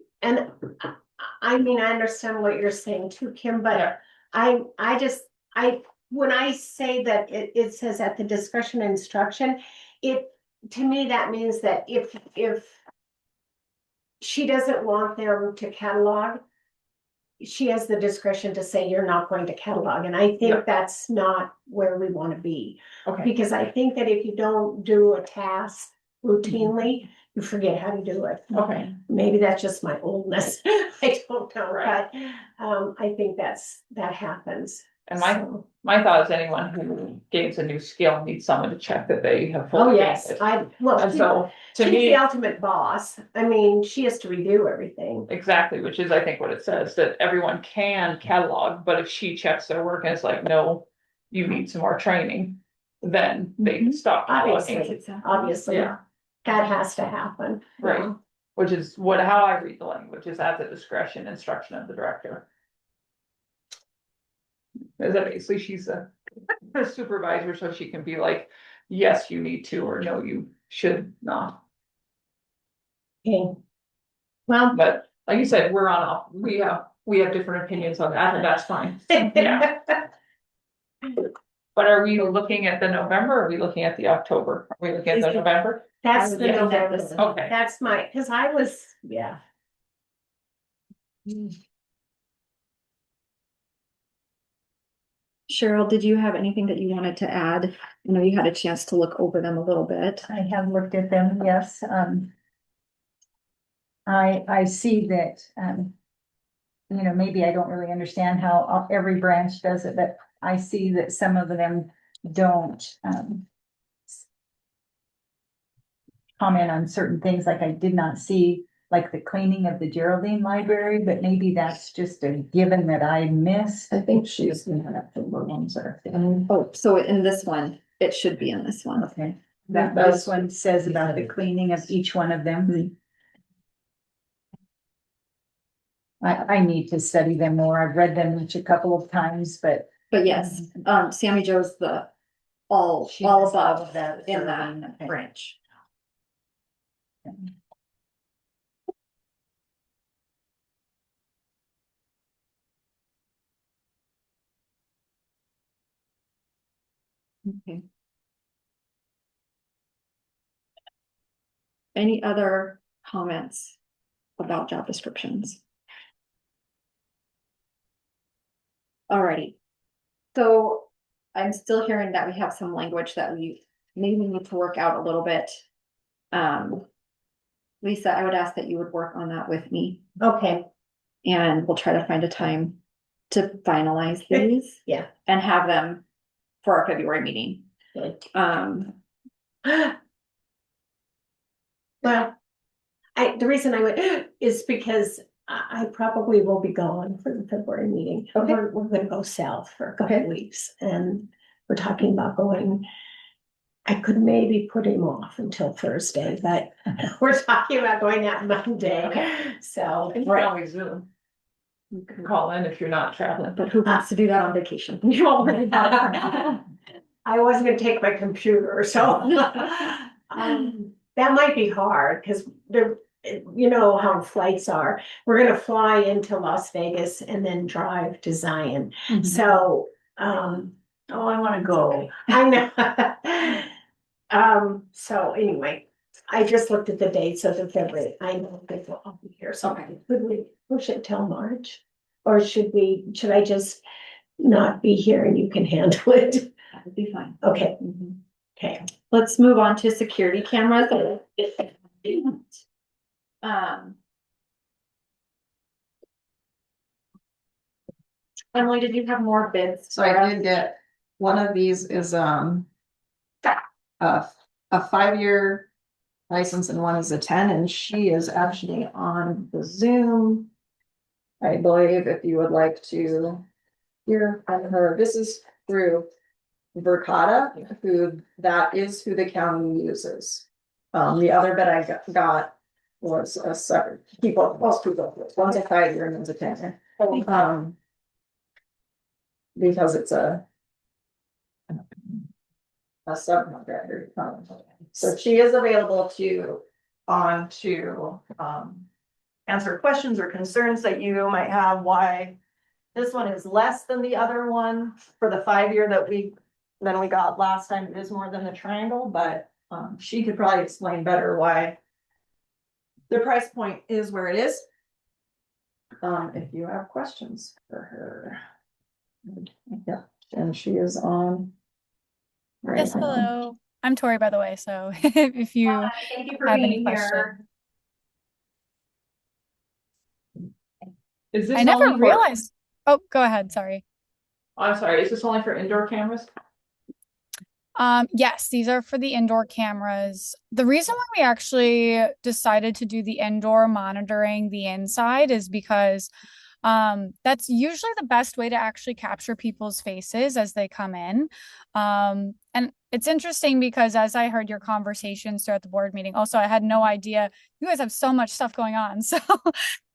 mean, I understand what you're saying too, Kim, but Yeah. when I say that it says at the discretion of instruction, to me, that means that if she doesn't want them to catalog, she has the discretion to say, you're not going to catalog, and I Yeah. think that's not where we want to be. Okay, Because I think that if you don't do a task routinely, you forget how to do it. okay. Maybe that's just my oldness. I don't know, Right. but I think that happens. And So- my thought is anyone who gains a new skill needs someone to check that they have Oh, fully yes, gained it. well, And so, to she's me, the ultimate boss. I mean, she has to review everything. exactly, which is, I think, what it says, that everyone can catalog, but if she checks their work and it's like, no, you need some more training, then they can stop cataloging. Obviously, Yeah. that has to happen. Right. Which is how I read the language, is at the discretion, instruction of the director. Is that basically she's a supervisor, so she can be like, yes, you need to, or no, you should not. Okay. Well. But like you said, we have different opinions on that, and that's fine. Yeah. But are we looking at the November, or are we looking at the October? Are we looking at the November? That's I the was looking at November. this. Okay. That's my, because I was, yeah. Cheryl, did you have anything that you wanted to add? I know you had a chance to look over them a little bit. I have looked at them, yes. I see that, maybe I don't really understand how every branch does it, but I see that some of them don't, comment on certain things, like I did not see, like the cleaning of the Geraldine Library, but maybe that's just a given that I missed. I think she's gonna have to work on there. Oh, so in this one, it should be in this one. Okay, this one says about the cleaning of each one of them. I need to study them more. I've read them each a couple of times, but. But yes, Sammy Joe's the all above that in that branch. Okay. Any other comments about job descriptions? Alrighty. So I'm still hearing that we have some language that we maybe need to work out a little bit. Lisa, I would ask that you would work on that with me, Okay, and we'll try to find a time to finalize these. yeah. And have them for our February meeting. Good. Well, the reason I went is because I probably will be gone for the February meeting. Okay. We're gonna go south for a couple Okay. of weeks, and we're talking about going. I could maybe put him off until Thursday, but we're talking about going that Monday, so. You can always Zoom. You can call in if you're not traveling. But who wants to do that on vacation? You already got it. I wasn't gonna take my computer, so. That might be hard, because there, you know how flights are. We're gonna fly into Las Vegas and then drive to Zion, so, Oh, I wanna go. I know. So anyway, I just looked at the dates of the February. I know that I'll be here, so could we push it till March? Or should I just not be here and you can handle it? That would be fine. Okay, okay. Let's move on to security cameras. Emily, did you have more bids? So I did get, one of these is, a 5-year license and one is a 10, and she is actually on the Zoom. I believe if you would like to hear from her, this is through Verkada, that is who the county uses. The other bid I got was a separate, both people, one's a 5-year and one's a 10. Because it's a subcontractor. So she is available to answer questions or concerns that you might have, why this one is less than the other one for the 5-year that we got last time. It is more than the triangle, but she could probably explain better why the price point is where it is. If you have questions for her. Yeah, and she is on. right Yes, now. hello. I'm Tori, by the way, so if you Thank you for have any being here. questions. Is this I never only for- realized. Oh, go ahead, sorry. I'm sorry, is this only for indoor cameras? Yes, these are for the indoor cameras. The reason why we actually decided to do the indoor monitoring the inside is because that's usually the best way to actually capture people's faces as they come in. And it's interesting because as I heard your conversations throughout the board meeting, also I had no idea you guys have so much stuff going on. So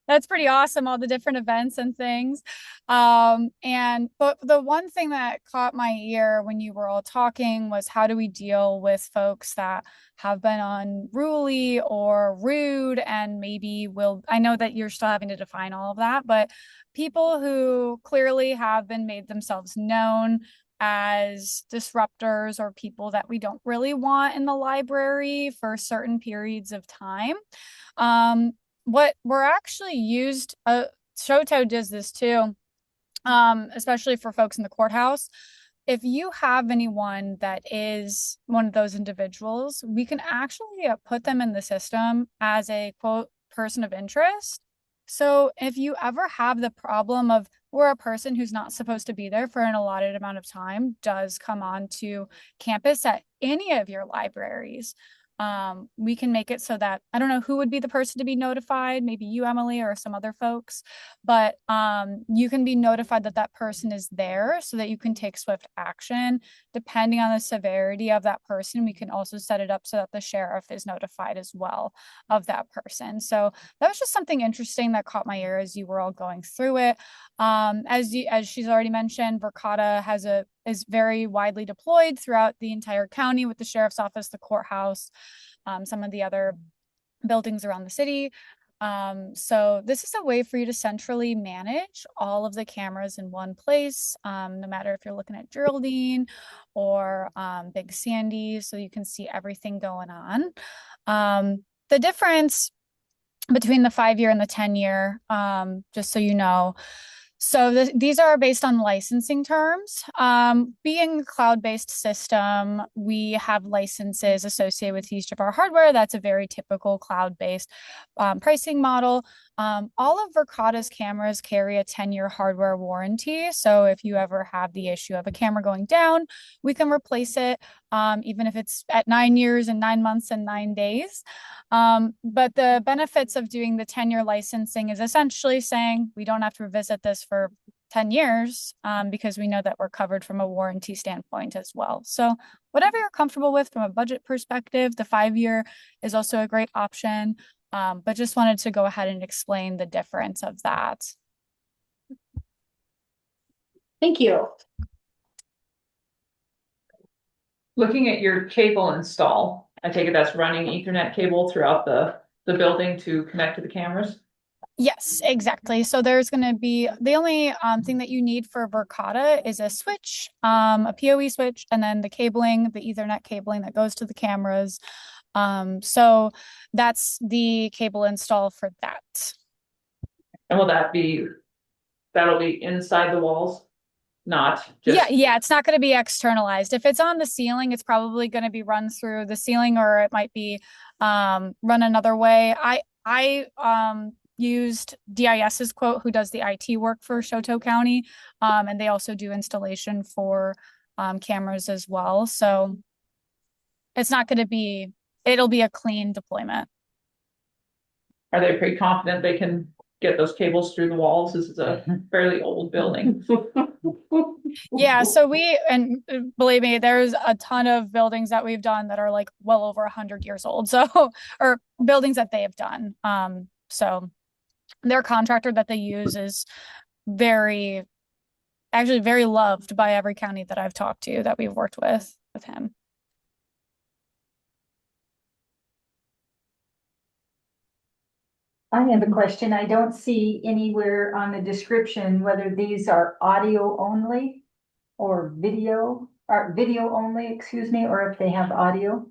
That's pretty awesome, all the different events and things. But the one thing that caught my ear when you were all talking was how do we deal with folks that have been unruly or rude and maybe will, I know that you're still having to define all of that, but people who clearly have been made themselves known as disruptors or people that we don't really want in the library for certain periods of time. Um, what we're actually used, Chouteau does this too, especially for folks in the courthouse. If you have anyone that is one of those individuals, we can actually put them in the system as a quote person of interest. So if you ever have the problem of where a person who's not supposed to be there for an allotted amount of time does come on to campus at any of your libraries, we can make it so that I don't know who would be the person to be notified, maybe you, Emily, or some other folks, but you can be notified that that person is there so that you can take swift action. Depending on the severity of that person, we can also set it up so that the sheriff is notified as well of that person. So that was just something interesting that caught my ear as you were all going through it. As she's already mentioned, Verkada is very widely deployed throughout the entire county with the sheriff's office, the courthouse, some of the other buildings around the city. So this is a way for you to centrally manage all of the cameras in one place, no matter if you're looking at Geraldine or Big Sandy, so you can see everything going on. The difference between the 5-year and the 10-year, just so you know. So these are based on licensing terms. Being a cloud-based system, we have licenses associated with each of our hardware. That's a very typical cloud-based pricing model. All of Verkada's cameras carry a 10-year hardware warranty. So if you ever have the issue of a camera going down, we can replace it, even if it's at 9 years and 9 months and 9 days. But the benefits of doing the 10-year licensing is essentially saying we don't have to revisit this for 10 years, because we know that we're covered from a warranty standpoint as well. So whatever you're comfortable with from a budget perspective, the 5-year is also a great option. But just wanted to go ahead and explain the difference of that. Thank you. Looking at your cable install, I take it that's running Ethernet cable throughout the building to connect to the cameras? Yes, exactly. So there's going to be the only thing that you need for Verkada is a switch, a PoE switch, and then the cabling, the Ethernet cabling that goes to the cameras. So that's the cable install for that. And will that'll be inside the walls? Not just. Yeah, it's not going to be externalized. If it's on the ceiling, it's probably going to be run through the ceiling, or it might be run another way. I used DIS's quote, who does the IT work for Chouteau County, and they also do installation for cameras as well. So it's not going to be, it'll be a clean deployment. Are they pretty confident they can get those cables through the walls? This is a fairly old building. Yeah, so and believe me, there's a ton of buildings that we've done that are like well over 100 years old. So, or buildings that they have done. So their contractor that they use is actually very loved by every county that I've talked to that we've worked with him. I have a question. I don't see anywhere on the description whether these are audio only or video only, excuse me, or if they have audio.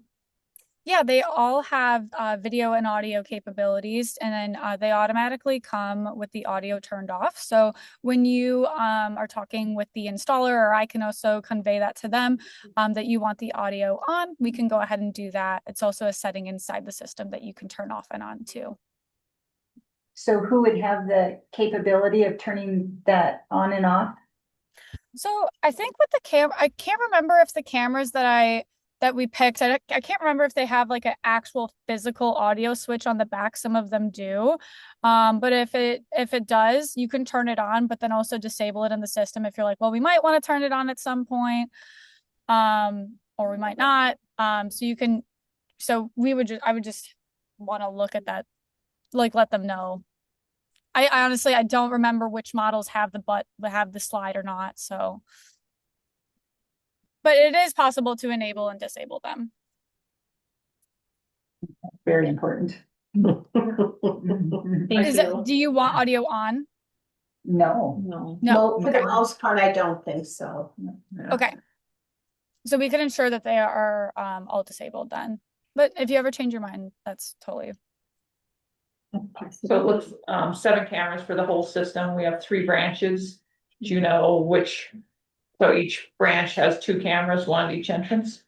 Yeah, they all have video and audio capabilities, and then they automatically come with the audio turned off. So when you are talking with the installer, or I can also convey that to them, that you want the audio on, we can go ahead and do that. It's also a setting inside the system that you can turn off and on too. So who would have the capability of turning that on and off? So I think with the camera, I can't remember if the cameras that we picked, I can't remember if they have like an actual physical audio switch on the back. Some of them do. But if it does, you can turn it on, but then also disable it in the system if you're like, well, we might want to turn it on at some point. Or we might not. I would just want to look at that, like let them know. I honestly, I don't remember which models have the slide or not, so. But it is possible to enable and disable them. Very important. Thank you. Do you want audio on? No. No. No. For the most part, I don't think so. Yeah. Okay. So we can ensure that they are all disabled then. But if you ever change your mind, that's totally. So it looks, 7 cameras for the whole system. We have 3 branches. Do you know which? So each branch has 2 cameras, one at each entrance?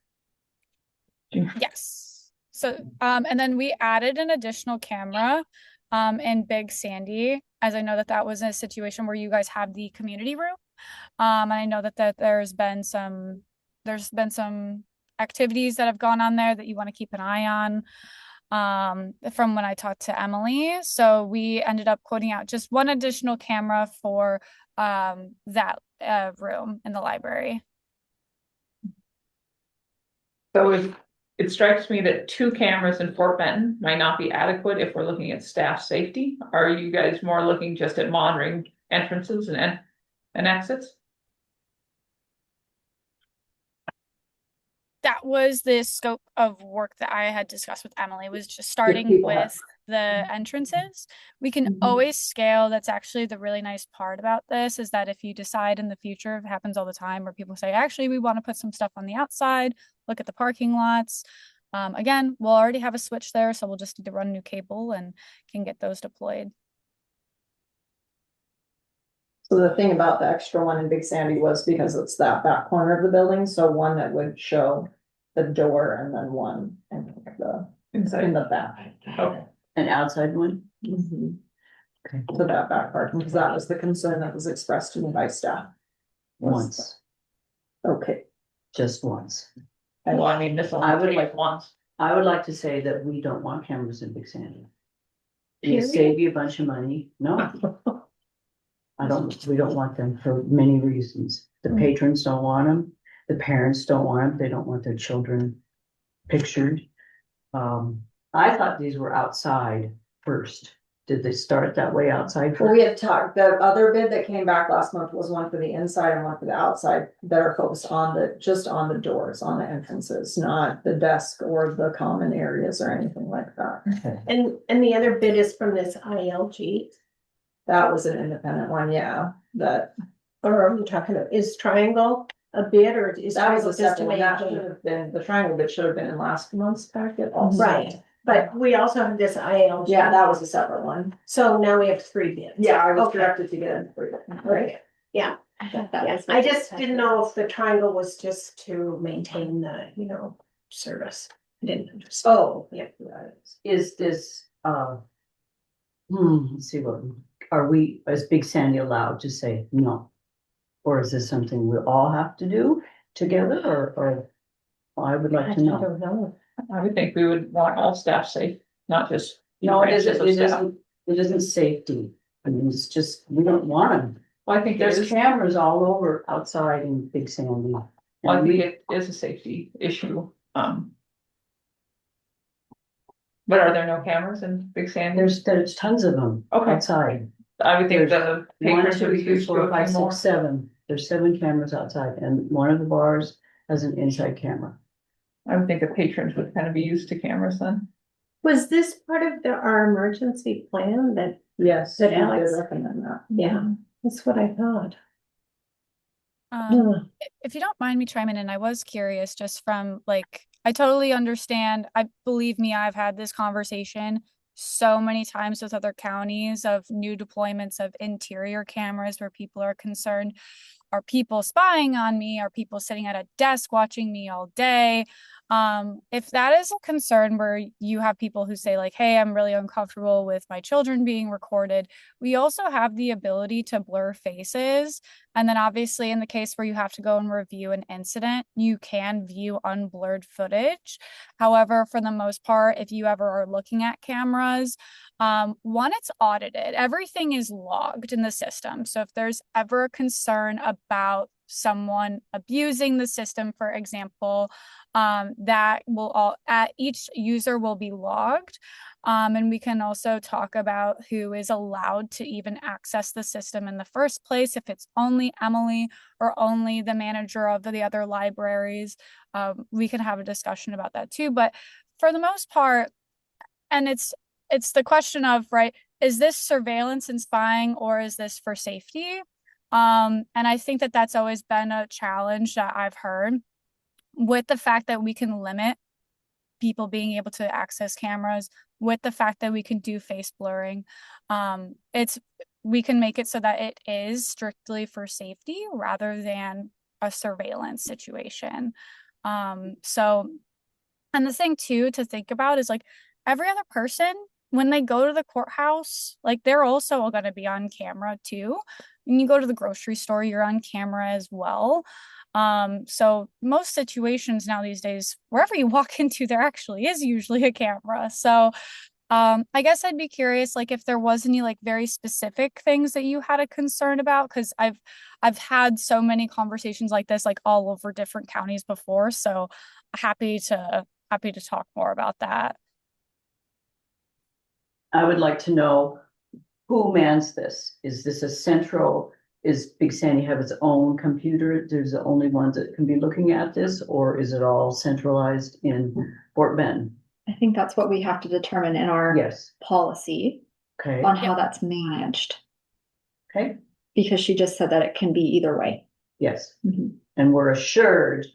Yes. So and then we added an additional camera in Big Sandy, as I know that was a situation where you guys have the community room. And I know that there's been some activities that have gone on there that you want to keep an eye on. From when I talked to Emily. So we ended up quoting out just one additional camera for that room in the library. So it strikes me that 2 cameras in Fort Benton might not be adequate if we're looking at staff safety. Are you guys more looking just at monitoring entrances and exits? That was the scope of work that I had discussed with Emily, was just starting with the entrances. We can always scale. That's actually the really nice part about this, is that if you decide in the future, it happens all the time where people say, actually, we want to put some stuff on the outside, look at the parking lots. Again, we'll already have a switch there, so we'll just need to run a new cable and can get those deployed. So the thing about the extra one in Big Sandy was because it's that back corner of the building, so one that would show the door and then one in the back. Okay. An outside one? Mhm. Okay. So that back part, because that was the concern that was expressed to me by staff. Once, Okay. just once. Well, I mean, this I would only like- takes once. I would like to say that we don't want cameras in Big Sandy. It Period. save you a bunch of money. No. We don't want them for many reasons. The patrons don't want them. The parents don't want them. They don't want their children pictured. I thought these were outside first. Did they start that way outside? Well, we had talked, the other bid that came back last month was one for the inside and one for the outside that are focused on just on the doors, on the entrances, not the desk or the common areas or anything like that. Okay. And the other bid is from this ILG, That was an independent one, yeah, or are we talking about, is Triangle a bid, or is that was Triangle a just separate a one. That should maintain? have been, the triangle bid should have been in last month's packet also. Right, but we also have this ILG. Yeah, that was a separate one. So now we have 3 bids. Yeah, I was Okay. directed to get it. Right, yeah. Yeah, I just didn't know if the Triangle was just to maintain the, service. I didn't understand. Oh, Yeah. Is this, let's see, are we, as Big Sandy, allowed to say no? Or is this something we all have to do together, or I would like to I know. don't know. I would think we would want all staff safe, not just. No, it branches isn't, of it staff. isn't safety. I mean, it's just, we don't want them. Well, I think There's there's, cameras all over outside in Big Sandy. I And think we, it is a safety issue, But are there no cameras in Big Sandy? there's tons of them Okay. outside. I would think there's the One, patrons would two, be three, used to four, a five, few more. six, 7. There's 7 cameras outside, and one of the bars has an inside camera. I would think the patrons would kind of be used to cameras then. Was this part of our emergency plan that, Yes, That I did Alex- recommend that. yeah, that's what I thought. If you don't mind me chiming in, I was curious just from I totally understand. Believe me, I've had this conversation so many times with other counties of new deployments of interior cameras where people are concerned. Are people spying on me? Are people sitting at a desk watching me all day? If that is a concern where you have people who say hey, I'm really uncomfortable with my children being recorded, we also have the ability to blur faces. And then obviously in the case where you have to go and review an incident, you can view unblurred footage. However, for the most part, if you ever are looking at cameras, one, it's audited. Everything is logged in the system. So if there's ever a concern about someone abusing the system, for example, that will each user will be logged. And we can also talk about who is allowed to even access the system in the first place, if it's only Emily or only the manager of the other libraries. We can have a discussion about that too. But for the most part, and it's the question of, right, is this surveillance and spying, or is this for safety? And I think that that's always been a challenge that I've heard, with the fact that we can limit people being able to access cameras, with the fact that we can do face blurring. We can make it so that it is strictly for safety rather than a surveillance situation. So, and the thing too to think about is, like, every other person, when they go to the courthouse, like, they're also going to be on camera too. When you go to the grocery store, you're on camera as well. So most situations now these days, wherever you walk into, there actually is usually a camera. So I guess I'd be curious, like, if there was any like very specific things that you had a concern about, because I've had so many conversations like this, like all over different counties before. So happy to talk more about that. I would like to know who mans this. Is this a central, is Big Sandy have its own computer? There's the only ones that can be looking at this, or is it all centralized in Fort Bend? I think that's what we have to determine in our Yes, policy okay, on how that's managed, okay, because she just said that it can be either way. yes. Mhm. And we're assured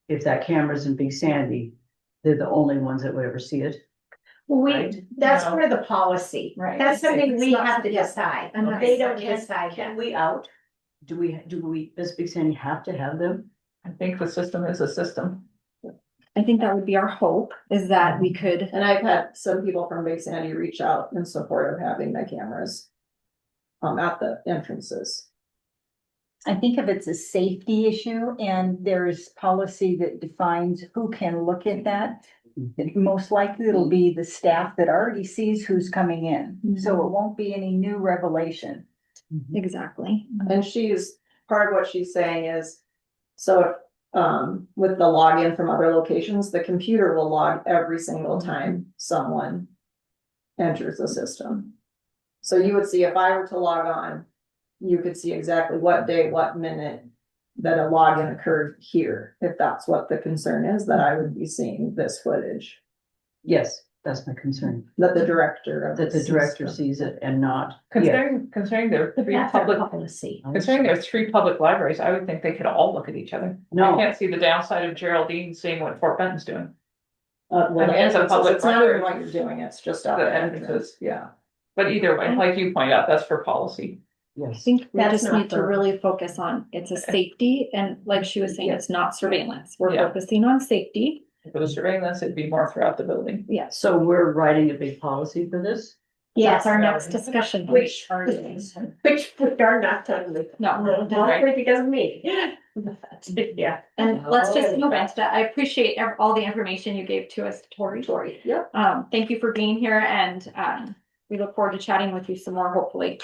if that camera's in Big Sandy, they're the only ones that would ever see it. Right. That's No. for the policy. Right. That's something we It's not- have to yeah. decide. I'm not- They don't Can- decide Can that. we out? Do we, does Big Sandy have to have them? I think the system is a system. I think that would be our hope, is that we could. And I've had some people from Big Sandy reach out in support of having the cameras at the entrances. I think if it's a safety issue and there's policy that defines who can look at that, most likely it'll be the staff that already sees who's coming in. So it won't be any new revelation. Exactly. And part of what she's saying is, so, with the login from other locations, the computer will log every single time someone enters the system. So you would see, if I were to log on, you could see exactly what day, what minute that a login occurred here, if that's what the concern is, that I would be seeing this footage, Yes, that's my concern, that the director of that the director system- sees it and not. Yeah. Considering there are three That's our public, policy. considering there's three public libraries, I would think they could all look at each other. No. I can't see the downside of Geraldine seeing what Fort Benton's doing. Well, I mean, it's a entrances, public it's not even library. what you're doing, it's just at The the entrances. entrance, yeah. But either way, like you point out, that's for policy. I Yes, think we That's just not need to for- really focus on, it's a safety, and like she was saying, it's not surveillance. We're Yeah. focusing on safety. For the surveillance, it'd be more throughout the building. Yes. so we're writing a big policy for this? That's our Yes. next discussion. Which are not totally. No. Not because of me. Yeah. And let's just move into that. I appreciate all the information you gave to us, Tori. Yep. Thank you for being here, and we look forward to chatting with you some more, hopefully.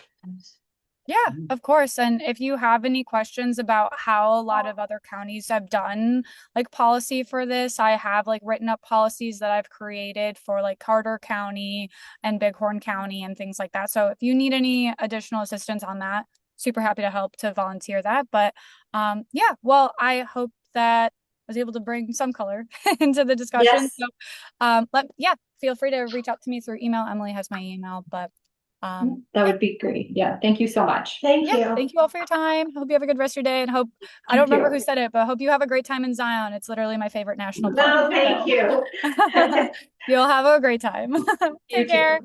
Yeah, of course. And if you have any questions about how a lot of other counties have done like policy for this, I have like written up policies that I've created for like Carter County and Bighorn County and things like that. So if you need any additional assistance on that, super happy to help to volunteer that. But yeah, well, I hope that I was able to bring some color into the discussion. Yes. So feel free to reach out to me through email. Emily has my email, but That would be great. Yeah, thank you so much. Thank you. thank you all for your time. Hope you have a good rest of your day, and hope I don't remember who said it, but hope you have a great time in Zion. It's literally my favorite national park. No, thank you. You'll have a great time. Take care.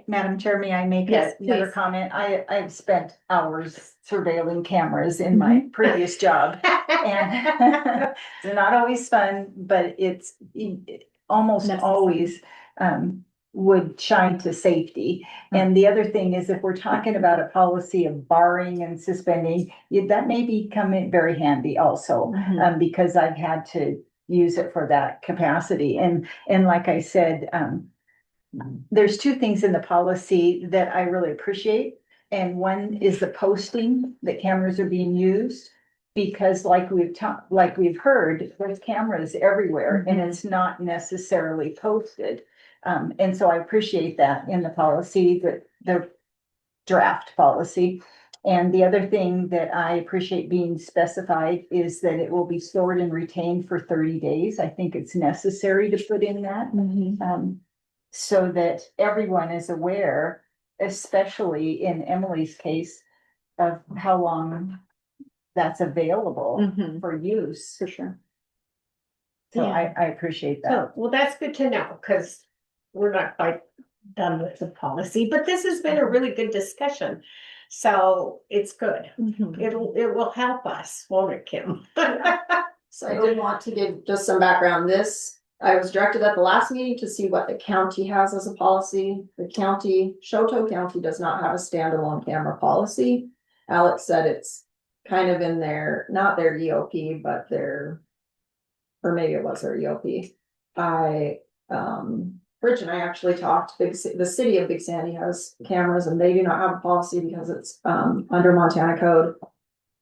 Madam Chair, may I make Yes, another please. comment? I've spent hours surveilling cameras in my previous job. And they're not always fun, but it's almost Necessary. always would shine to safety. And the other thing is, if we're talking about a policy of barring and suspending, that may be come in very handy also, because I've had to use it for that capacity. And like I said, there's two things in the policy that I really appreciate. and one is the posting that cameras are being used. Because like we've heard, there's cameras everywhere and it's not necessarily posted. And so I appreciate that in the policy, the draft policy. And the other thing that I appreciate being specified is that it will be stored and retained for 30 days. I think it's necessary to put in that. So that everyone is aware, especially in Emily's case, of how long that's available for use. For sure. So Yeah. I appreciate that. So, well, that's good to know, because we're not quite done with the policy, but this has been a really good discussion. So it's good. It will help us, won't it, Kim? So I did want to give just some background. I was directed at the last meeting to see what the county has as a policy. The county, Chouteau County does not have a standalone camera policy. Alex said it's kind of in not their EOP, but or maybe it was their EOP. Rich and I actually talked, the city of Big Sandy has cameras and they do not have a policy because it's, under Montana code.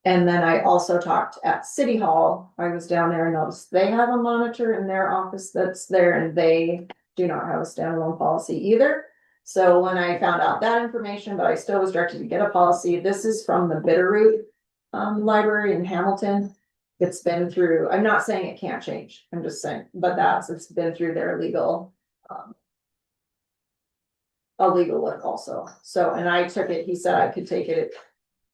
And then I also talked at City Hall. I was down there and noticed they have a monitor in their office that's there and they do not have a standalone policy either. So when I found out that information, but I still was directed to get a policy. This is from the Bitterroot library in Hamilton. It's been through, I'm not saying it can't change. I'm just saying, but it's been through their legal a legal look also. So, and I took it, he said I could take it.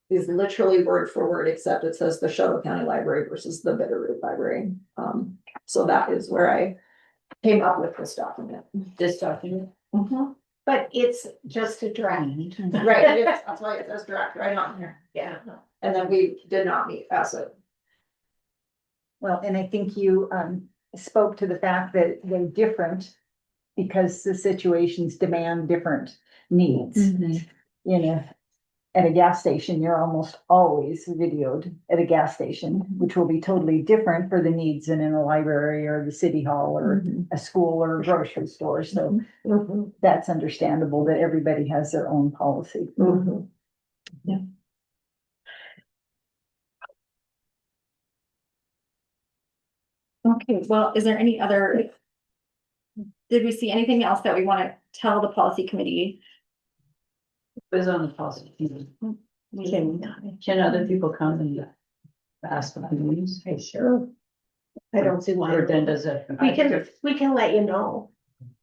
It is literally word for word, except it says the Chouteau County Library versus the Bitterroot Library. So that is where I came up with this document. This document. But it's just a draft. Right, that's why it says direct right on here. Yeah. And then we did not meet as it. Well, and I think you spoke to the fact that they're different because the situations demand different needs. You know, at a gas station, you're almost always videoed at a gas station, which will be totally different for the needs in a library or the city hall or a school or a grocery store. So that's understandable that everybody has their own policy. Yeah. Okay, well, is there any other? Did we see anything else that we want to tell the policy committee? Who's on the policy committee? Can other people come and ask the meetings? Sure. I don't see why. Or then does it? We can let you know.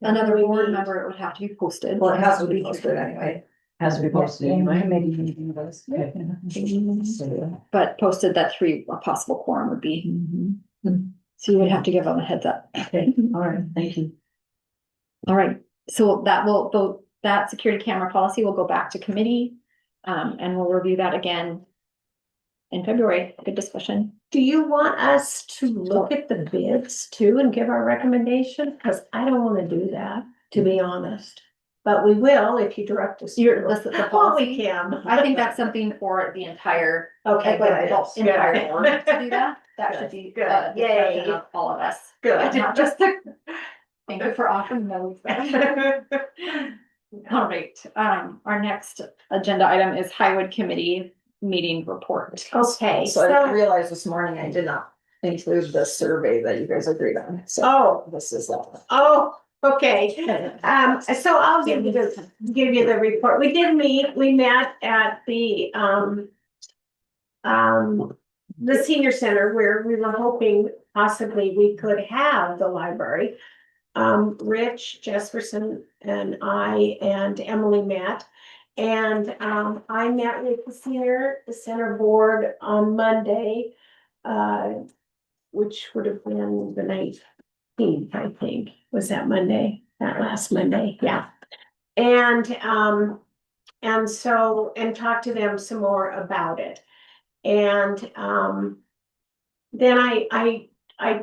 Another board member, it would have to be posted. Well, it has to be posted anyway. Has to be posted In anyway. committee meeting those. But posted that 3 a possible quorum would be. So you would have to give them a heads up. Okay, all right, thank you. All right, so that security camera policy will go back to committee. And we'll review that again in February. Good discussion. Do you want us to look at the bids too and give our recommendation? Because I don't want to do that, to be honest. But we will if you direct us. You're listen the Well, policy. we can. I think that's something for the entire Okay, like, good. entire board to do that. That should be Good. discussion Yay. of all of us. Good. Not just the. Thank you for offering those. All right, our next agenda item is Highwood Committee meeting report. Okay, So I so, realized this morning I did not include the survey that you guys agreed on. So oh, this is that. okay. So I'll give you the report. We did meet, we met at the senior center where we were hoping possibly we could have the library. Rich Jesperson and I and Emily met. And I met with the center board on Monday, which would have been the 19th, I think. Was that Monday? That last Monday, yeah. And talked to them some more about it. And then I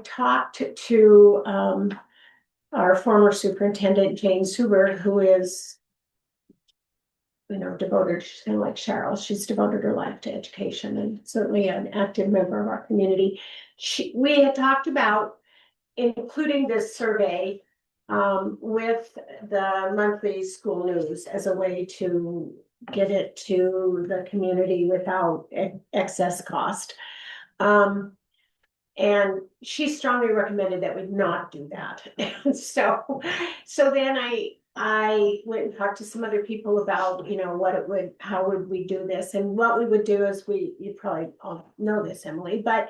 talked to our former superintendent, Jane Suber, who is, devoted, she's kind of like Cheryl, she's devoted her life to education and certainly an active member of our community. We had talked about including this survey with the monthly school news as a way to get it to the community without excess cost. And she strongly recommended that we not do that. And so then I went and talked to some other people about, you know, how would we do this? And what we would do is you probably all know this, Emily, but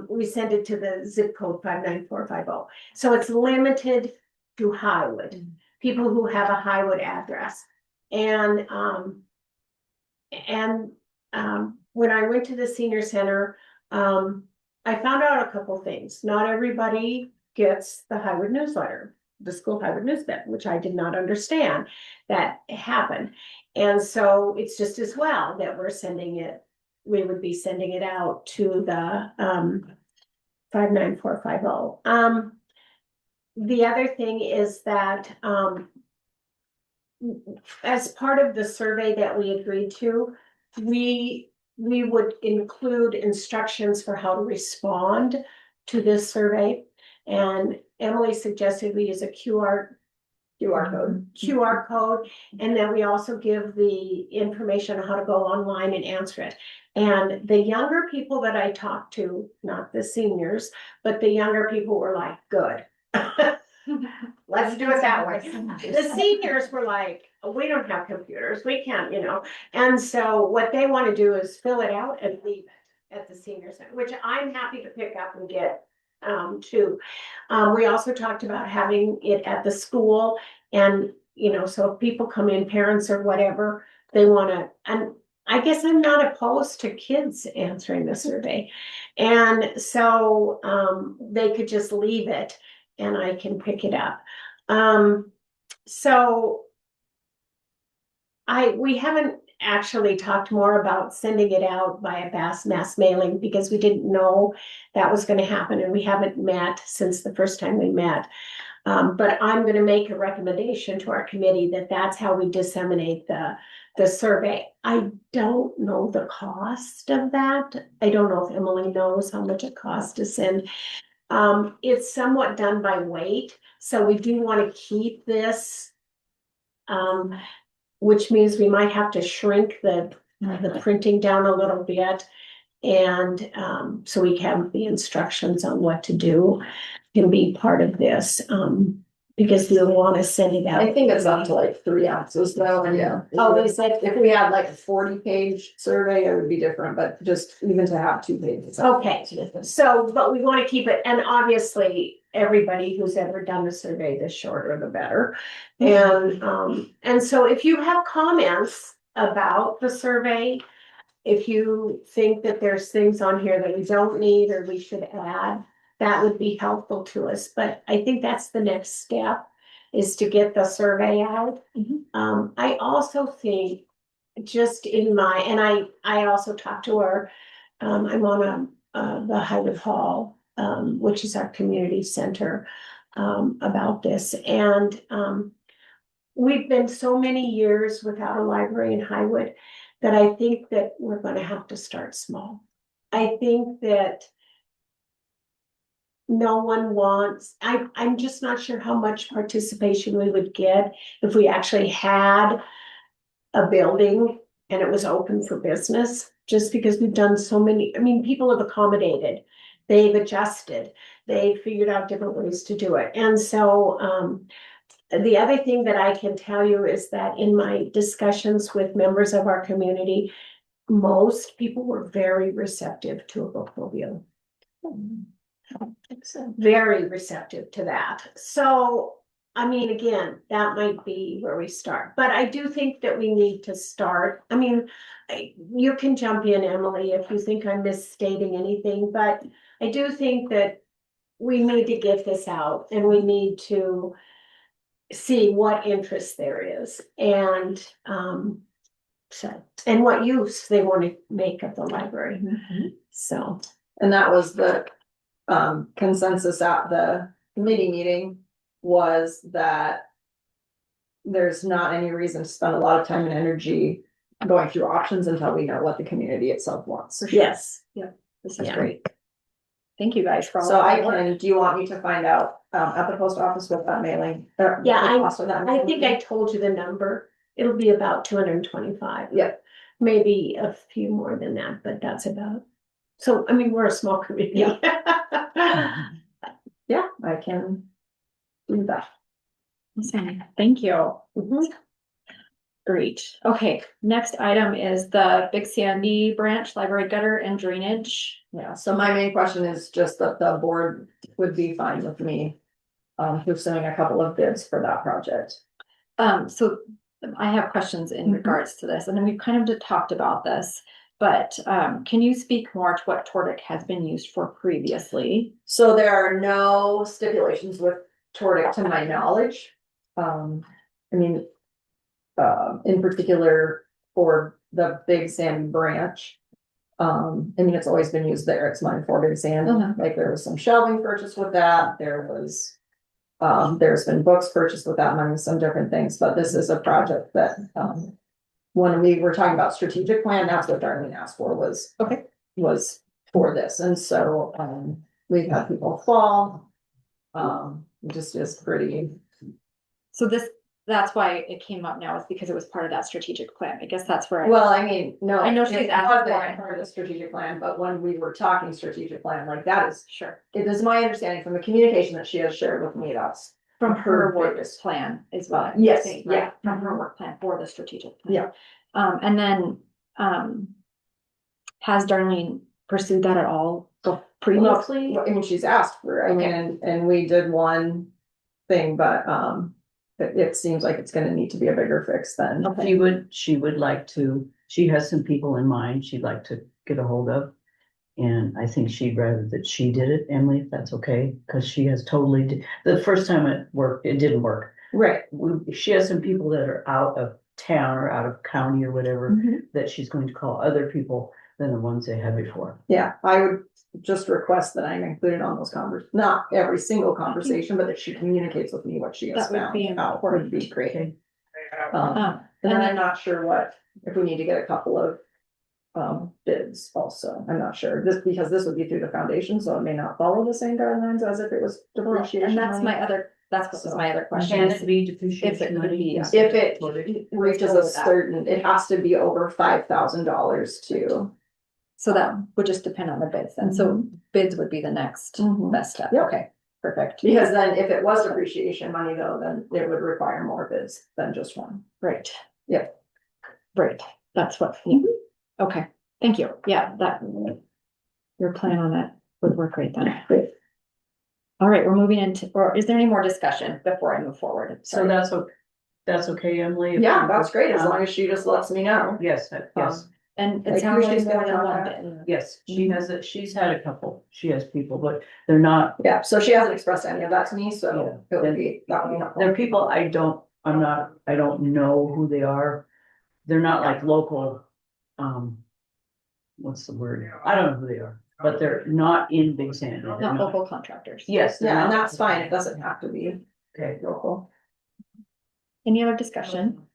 we send it to the zip code 59450. So it's limited to Highwood, people who have a Highwood address. And when I went to the senior center, I found out a couple things. Not everybody gets the Highwood newsletter, the school Highwood newsletter, which I did not understand that happened. And so it's just as well that we would be sending it out to the 59450. The other thing is that as part of the survey that we agreed to, we would include instructions for how to respond to this survey. And Emily suggested we use a QR code, and then we also give the information on how to go online and answer it. And the younger people that I talked to, not the seniors, but the younger people were like, good. Let's do it that way. The seniors were like, we don't have computers, we can't, you know. And so what they want to do is fill it out and leave it at the senior center, which I'm happy to pick up and get too. We also talked about having it at the school, and you know, so if people come in, parents or whatever, they want to, and I guess I'm not opposed to kids answering the survey. And so they could just leave it and I can pick it up. So we haven't actually talked more about sending it out by a mass mailing because we didn't know that was going to happen, and we haven't met since the first time we met. But I'm going to make a recommendation to our committee that that's how we disseminate the survey. I don't know the cost of that. I don't know if Emily knows how much it costs to send. It's somewhat done by weight, so we do want to keep this, which means we might have to shrink the printing down a little bit, and so we have the instructions on what to do can be part of this, because we'll want to send it out. I think it's up to like 3 ounces though, and yeah. Oh, is it? If we had like a 40-page survey, it would be different, but just even to have 2 pages. Okay, so, but we want to keep it, and obviously, everybody who's ever done a survey, the shorter the better. And so if you have comments about the survey, if you think that there's things on here that we don't need or we should add, that would be helpful to us. But I think that's the next step, is to get the survey out. I also think just in my, and I also talked to her, I'm on the Highwood Hall, which is our community center, about this. And we've been so many years without a library in Highwood that I think that we're going to have to start small. I think that no one wants, I'm just not sure how much participation we would get if we actually had a building and it was open for business, just because we've done so many, I mean, people have accommodated, they've adjusted, they figured out different ways to do it. And so the other thing that I can tell you is that in my discussions with members of our community, most people were very receptive to a bookmobile. Very receptive to that. So, I mean, again, that might be where we start, but I do think that we need to start. I mean, you can jump in, Emily, if you think I'm misstating anything, but I do think that we need to get this out and we need to see what interest there is, and so, and what use they want to make of the library. So, And that was the consensus at the committee meeting, was that there's not any reason to spend a lot of time and energy going through options until we know what the community itself wants. yes. This is Yeah. great. Thank you guys for all. So do you want me to find out at the post office what that mailing? Yeah, the cost of that I mailing think is? I told you the number. it'll be about 225. Yeah. Maybe a few more than that, but that's about. So, I mean, we're a small community. Yeah, I can do that. Awesome. Thank you. Great. Okay, next item is the Big Sandy Branch Library gutter and drainage. Yeah, so my main question is just that the board would be fine with me pursuing a couple of bids for that project. So I have questions in regards to this, and then we've kind of talked about this, but can you speak more to what Tordic has been used for previously? So there are no stipulations with Tordic to my knowledge. I mean, in particular for the Big Sandy Branch. I mean, it's always been used there. It's mine for Big Sandy. Like there was some shelving purchased with that. There was, there's been books purchased with that money, some different things, but this is a project that, when we were talking about strategic plan, that's what Darlene asked for was for this. And so, we've had people fall. It just is pretty. So that's why it came up now, is because it was part of that strategic plan. I guess that's where. Well, I mean, no. I know she's it asked wasn't for it. part of the strategic plan, but when we were talking strategic plan, like that is, Sure. it is my understanding from the communication that she has shared with me, that's. From her work biggest. plan is what I'm Yes, saying, yeah. right? From her work plan for the strategic plan. Yeah. And then, has Darlene pursued that at all previously? I mean, she's asked for, I mean, and we did one thing, but, it seems like it's gonna need to be a bigger fix then. She would like to, she has some people in mind she'd like to get a hold of. And I think she'd rather that she did it, Emily, if that's okay, because she has totally, the first time it worked, it didn't work. Right. She has some people that are out of town or out of county or whatever, that she's going to call other people than the ones they had before. Yeah, I would just request that I'm included on those not every single conversation, but that she communicates with me what she has That would found be out would be great. Okay. And then I'm not sure if we need to get a couple of bids also. I'm not sure, because this would be through the foundation, so it may not follow the same guidelines as if it was depreciation. And that's money. that's my other question. Can is it be if it depreciation could money? be, If it reaches a certain, it has to be over $5,000 to. So that would just depend on the bids then. So bids would be the next best step. Yep. Okay, perfect. Because then if it was depreciation money though, then it would require more bids than just one. Right. Yep. Right. That's what, yeah. Okay, thank you. Yeah, your plan on that would work great then. Great. All right, we're moving into, or is there any more discussion before I move forward? So that's okay, Emily? Yeah, that's great, as long as she just lets me know. Yes, yes, And it Like, sounds who like she's more gonna than one contact. bid. yes, she's had a couple, she has people, but they're not, Yeah, so she hasn't expressed any of that to me, so it would be, that would be helpful. they're people I don't know who they are. They're not like local, what's the word? I don't know who they are, but they're not in Big Sandy. They're Not not- local contractors. Yes. they're Yeah, and not- that's fine, it doesn't have to be Okay. local. Any other discussion?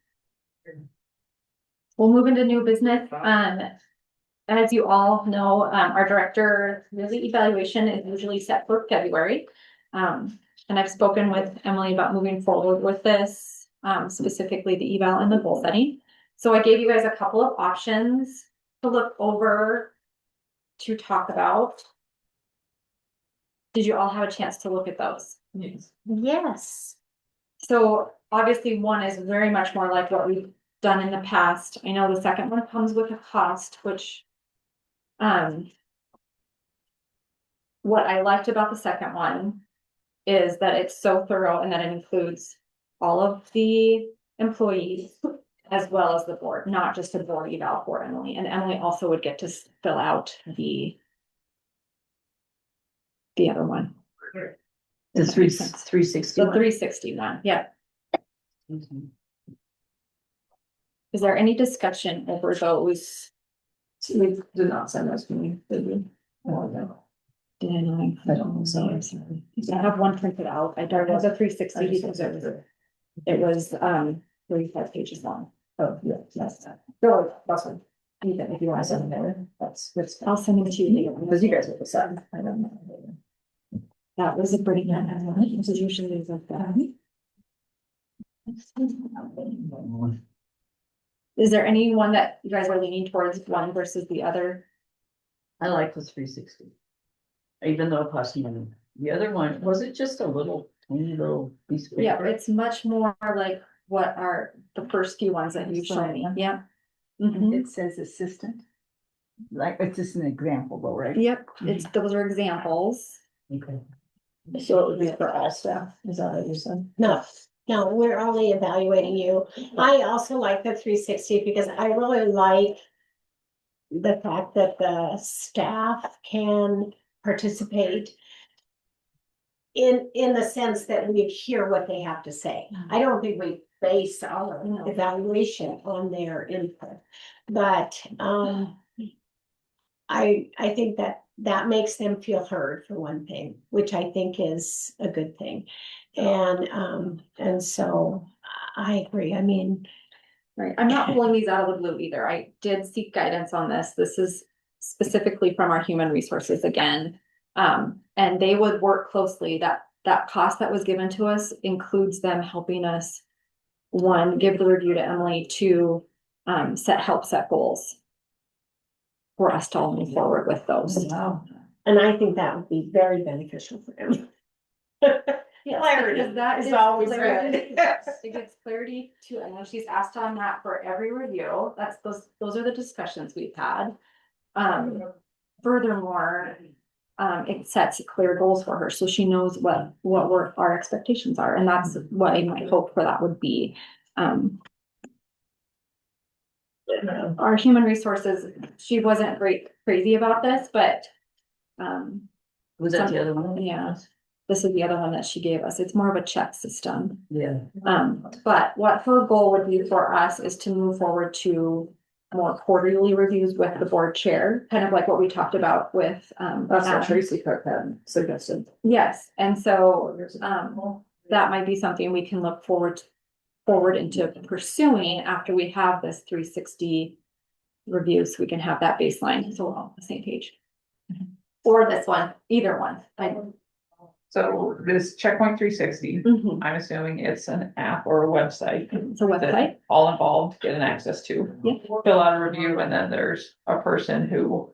We'll move into new business. As you all know, our director really evaluation is usually set for February. And I've spoken with Emily about moving forward with this, specifically the eval and the goal setting. So I gave you guys a couple of options to look over, to talk about. Did you all have a chance to look at those? Yes. So obviously one is very much more like what we've done in the past. I know the second one comes with a cost, which what I liked about the second one is that it's so thorough and that it includes all of the employees as well as the board, not just a board eval for Emily. And Emily also would get to fill out the other one. The Does that make sense? 360. The 361, yeah. Mhm. Is there any discussion over those? We did not send those to me, did we? Did I not? I don't think so. I'm sorry. I have one printed out. I don't have the 360 because it was 35 pages long. Oh, yeah, that's that. No, that's fine. Even if you want to send them there, that's. I'll send them to you later. Because you guys will decide, I don't know. That was a pretty good one. It's usually like that. Is there anyone that you guys are leaning towards one versus the other? I like the 360. Even though it costs money. The other one, was it just a little, tiny little piece of Yeah, paper? it's much more like what are the first few ones that you've shown me, yeah. Mhm. It says assistant. Like, it's just an example though, right? Yep, it's, those are examples. Okay. So it would be for all staff, is that what you said? No, no, we're only evaluating you. I also like the 360 because I really like the fact that the staff can participate in the sense that we hear what they have to say. I don't think we base our evaluation on their input, but, I think that makes them feel heard for one thing, which I think is a good thing. And so I agree. I mean, Right, I'm not pulling these out of the blue either. I did seek guidance on this. This is specifically from our human resources again. And they would work closely. That cost that was given to us includes them helping us, one, give the review to Emily, two, help set goals for us to all move forward with those. wow. And I think that would be very beneficial for them. Yes, Clarity because that is is always clarity. good. It gives clarity to, and when she's asked on that for every review, that's those are the discussions we've had. Furthermore, it sets clear goals for her, so she knows what our expectations are, and that's what my hope for that would be. Our human resources, she wasn't crazy about this, but, Was that the other one? yeah. This is the other one that she gave us. It's more of a check system. Yeah. But what her goal would be for us is to move forward to more quarterly reviews with the board chair, kind of like what we talked about with, That's what Adam. Tracy Cook had suggested. Yes, and so, that might be something we can look forward into pursuing after we have this 360 review, so we can have that baseline, so we're all on the same page. Or this one, either one. So this checkpoint 360, Mhm. I'm assuming it's an app or a website. It's a website. That all involved get an access to. Yeah. Fill out a review, and then there's a person who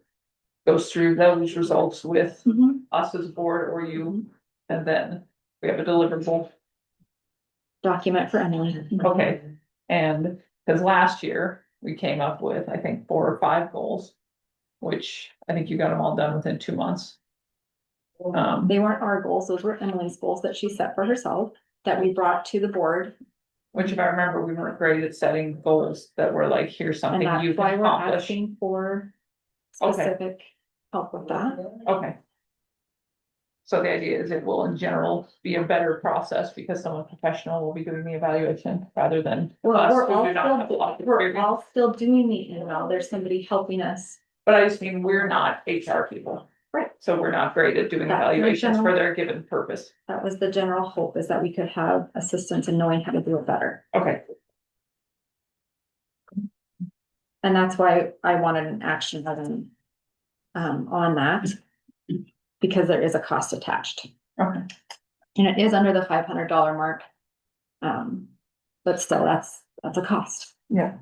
goes through those results with Mhm. us as a board or you. And then we have a deliverable. Document for Emily. Okay, and because last year we came up with, I think, 4 or 5 goals, which I think you got them all done within 2 months. They weren't our goals, those were Emily's goals that she set for herself, that we brought to the board. Which if I remember, we weren't great at setting goals that were like, here's And something you that's why can we're accomplish. asking for Okay. specific help with that. Okay. So the idea is it will in general be a better process because someone professional will be doing the evaluation rather than Well, us we're who do not have a lot all of still, we're experience. all still doing the email, there's somebody helping us. But I just mean, we're not HR people. Right. So we're not great at doing That's the evaluations for general- their given purpose. That was the general hope, is that we could have assistance in knowing how to do it better. Okay, And that's why I wanted an action item on that, because there is a cost attached. okay. And it is under the $500 mark. But still, that's a cost. Yeah.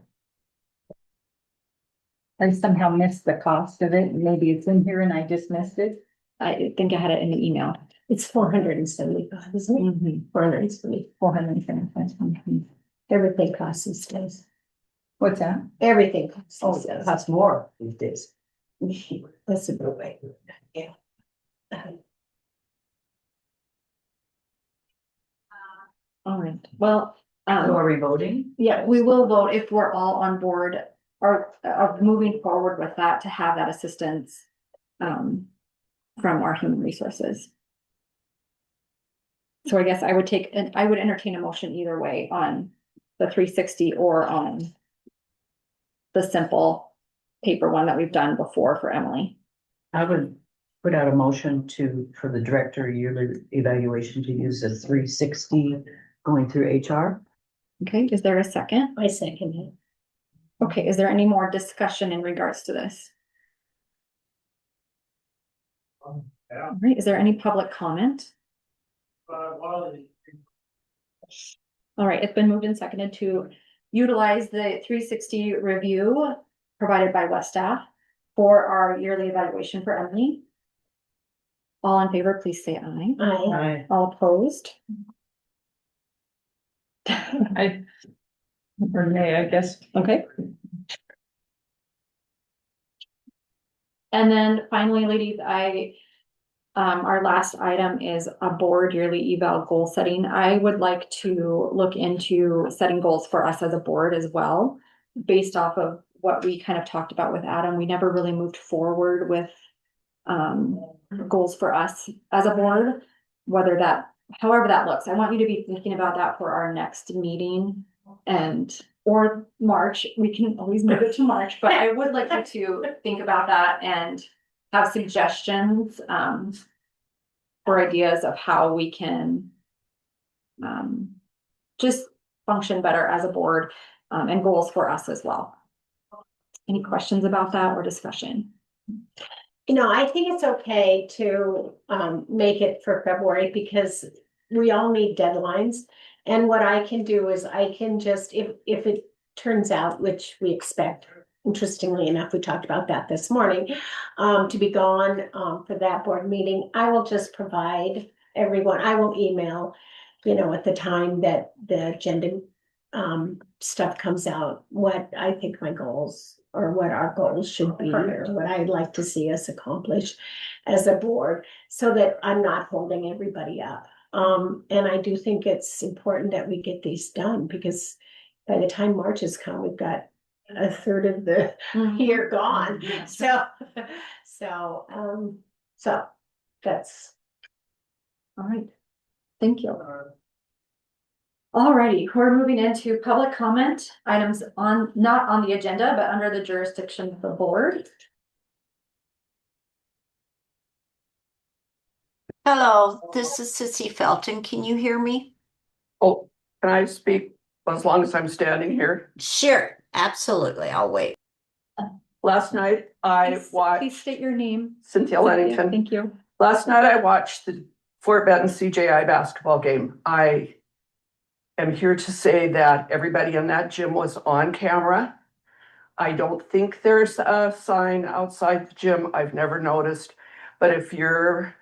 I somehow missed the cost of it. Maybe it's in here and I just missed it. I think I had it in the email. it's 475, isn't it? Mhm. 470. 475. Everything costs these days. What's that? Everything costs Oh, these it days. costs more these days. That's a good way. Yeah. All right, well, So are we voting? yeah, we will vote if we're all on board or moving forward with that to have that assistance from our human resources. So I guess I would entertain a motion either way on the 360 or on the simple paper one that we've done before for Emily. I would put out a motion for the director yearly evaluation to use a 360 going through HR. Okay, is there a second? I second it. Okay, is there any more discussion in regards to this? All right, is there any public comment? All right, it's been moved and seconded to utilize the 360 review provided by West staff for our yearly evaluation for Emily. All in favor, please say aye. I, All opposed? I, or nay, I guess. Okay. And then finally, ladies, our last item is a board yearly eval goal setting. I would like to look into setting goals for us as a board as well. Based off of what we kind of talked about with Adam, we never really moved forward with goals for us as a board, however that looks. I want you to be thinking about that for our next meeting or March. We can always move it to March, but I would like you to think about that and have suggestions or ideas of how we can just function better as a board and goals for us as well. Any questions about that or discussion? I think it's okay to make it for February because we all need deadlines. And what I can do is I can just, if it turns out, which we expect, interestingly enough, we talked about that this morning, to be gone for that board meeting, I will just provide everyone, I will email, at the time that the agenda stuff comes out, what I think my goals or what our goals should be, or what I'd like to see us accomplish as a board, so that I'm not holding everybody up. And I do think it's important that we get these done, because by the time March has come, we've got a third of the year gone. So that's. All right, thank you. All righty, we're moving into public comment items not on the agenda, but under the jurisdiction of the board. Hello, this is Sissy Felton. Can you hear me? Oh, can I speak as long as I'm standing here? Sure, absolutely. I'll wait. Last night I Please watched state your name. Cynthia Lennington. Thank you. Last night I watched the Fort Benton CJI basketball game. I am here to say that everybody in that gym was on camera. I don't think there's a sign outside the gym. I've never noticed. But if you're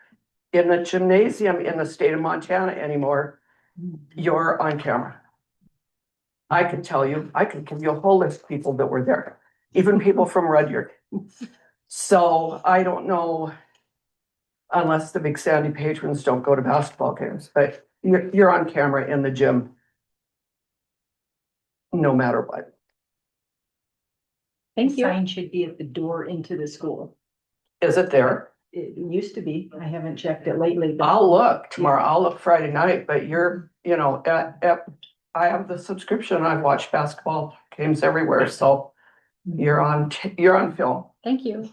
in the gymnasium in the state of Montana anymore, you're on camera. I can tell you, I can give you a whole list of people that were there, even people from Rudyard. So I don't know, unless the Big Sandy patrons don't go to basketball games, but you're on camera in the gym no matter what. Thank you. Sign should be at the door into the school. Is it there? It used to be. I haven't checked it lately. But I'll look tomorrow. I'll look Friday night, but I have the subscription. I've watched basketball games everywhere. So you're on film. Thank you.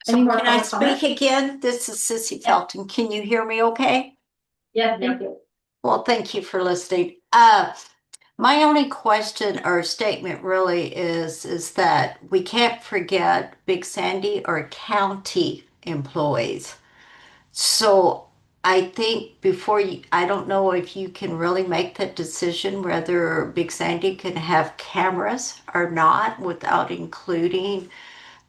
So Any more can I public comment? speak again? This is Sissy Felton. Can you hear me okay? Yeah, thank you. Well, thank you for listening. My only question or statement really is that we can't forget Big Sandy or county employees. So I think I don't know if you can really make that decision whether Big Sandy can have cameras or not without including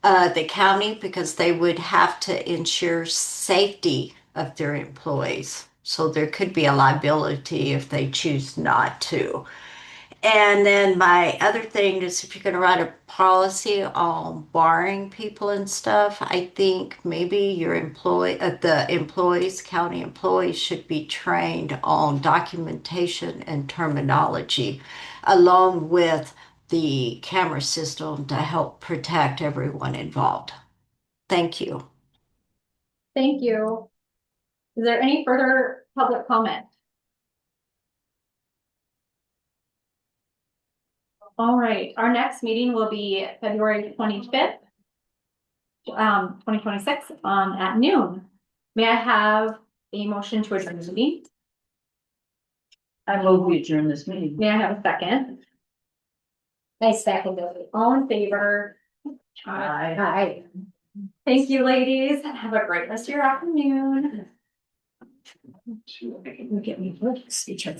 the county, because they would have to ensure safety of their employees. So there could be a liability if they choose not to. And then my other thing is, if you're going to write a policy on barring people and stuff, I think maybe the employees, county employees, should be trained on documentation and terminology, along with the camera system to help protect everyone involved. Thank you. Thank you. Is there any further public comment? All right, our next meeting will be February 25th, 2026, at noon. May I have a motion to adjourn the meeting? I move we adjourn this meeting. May I have a second? I second it. All in favor? Aye. Thank you, ladies, and have a great rest of your afternoon. Look at me, look, speech.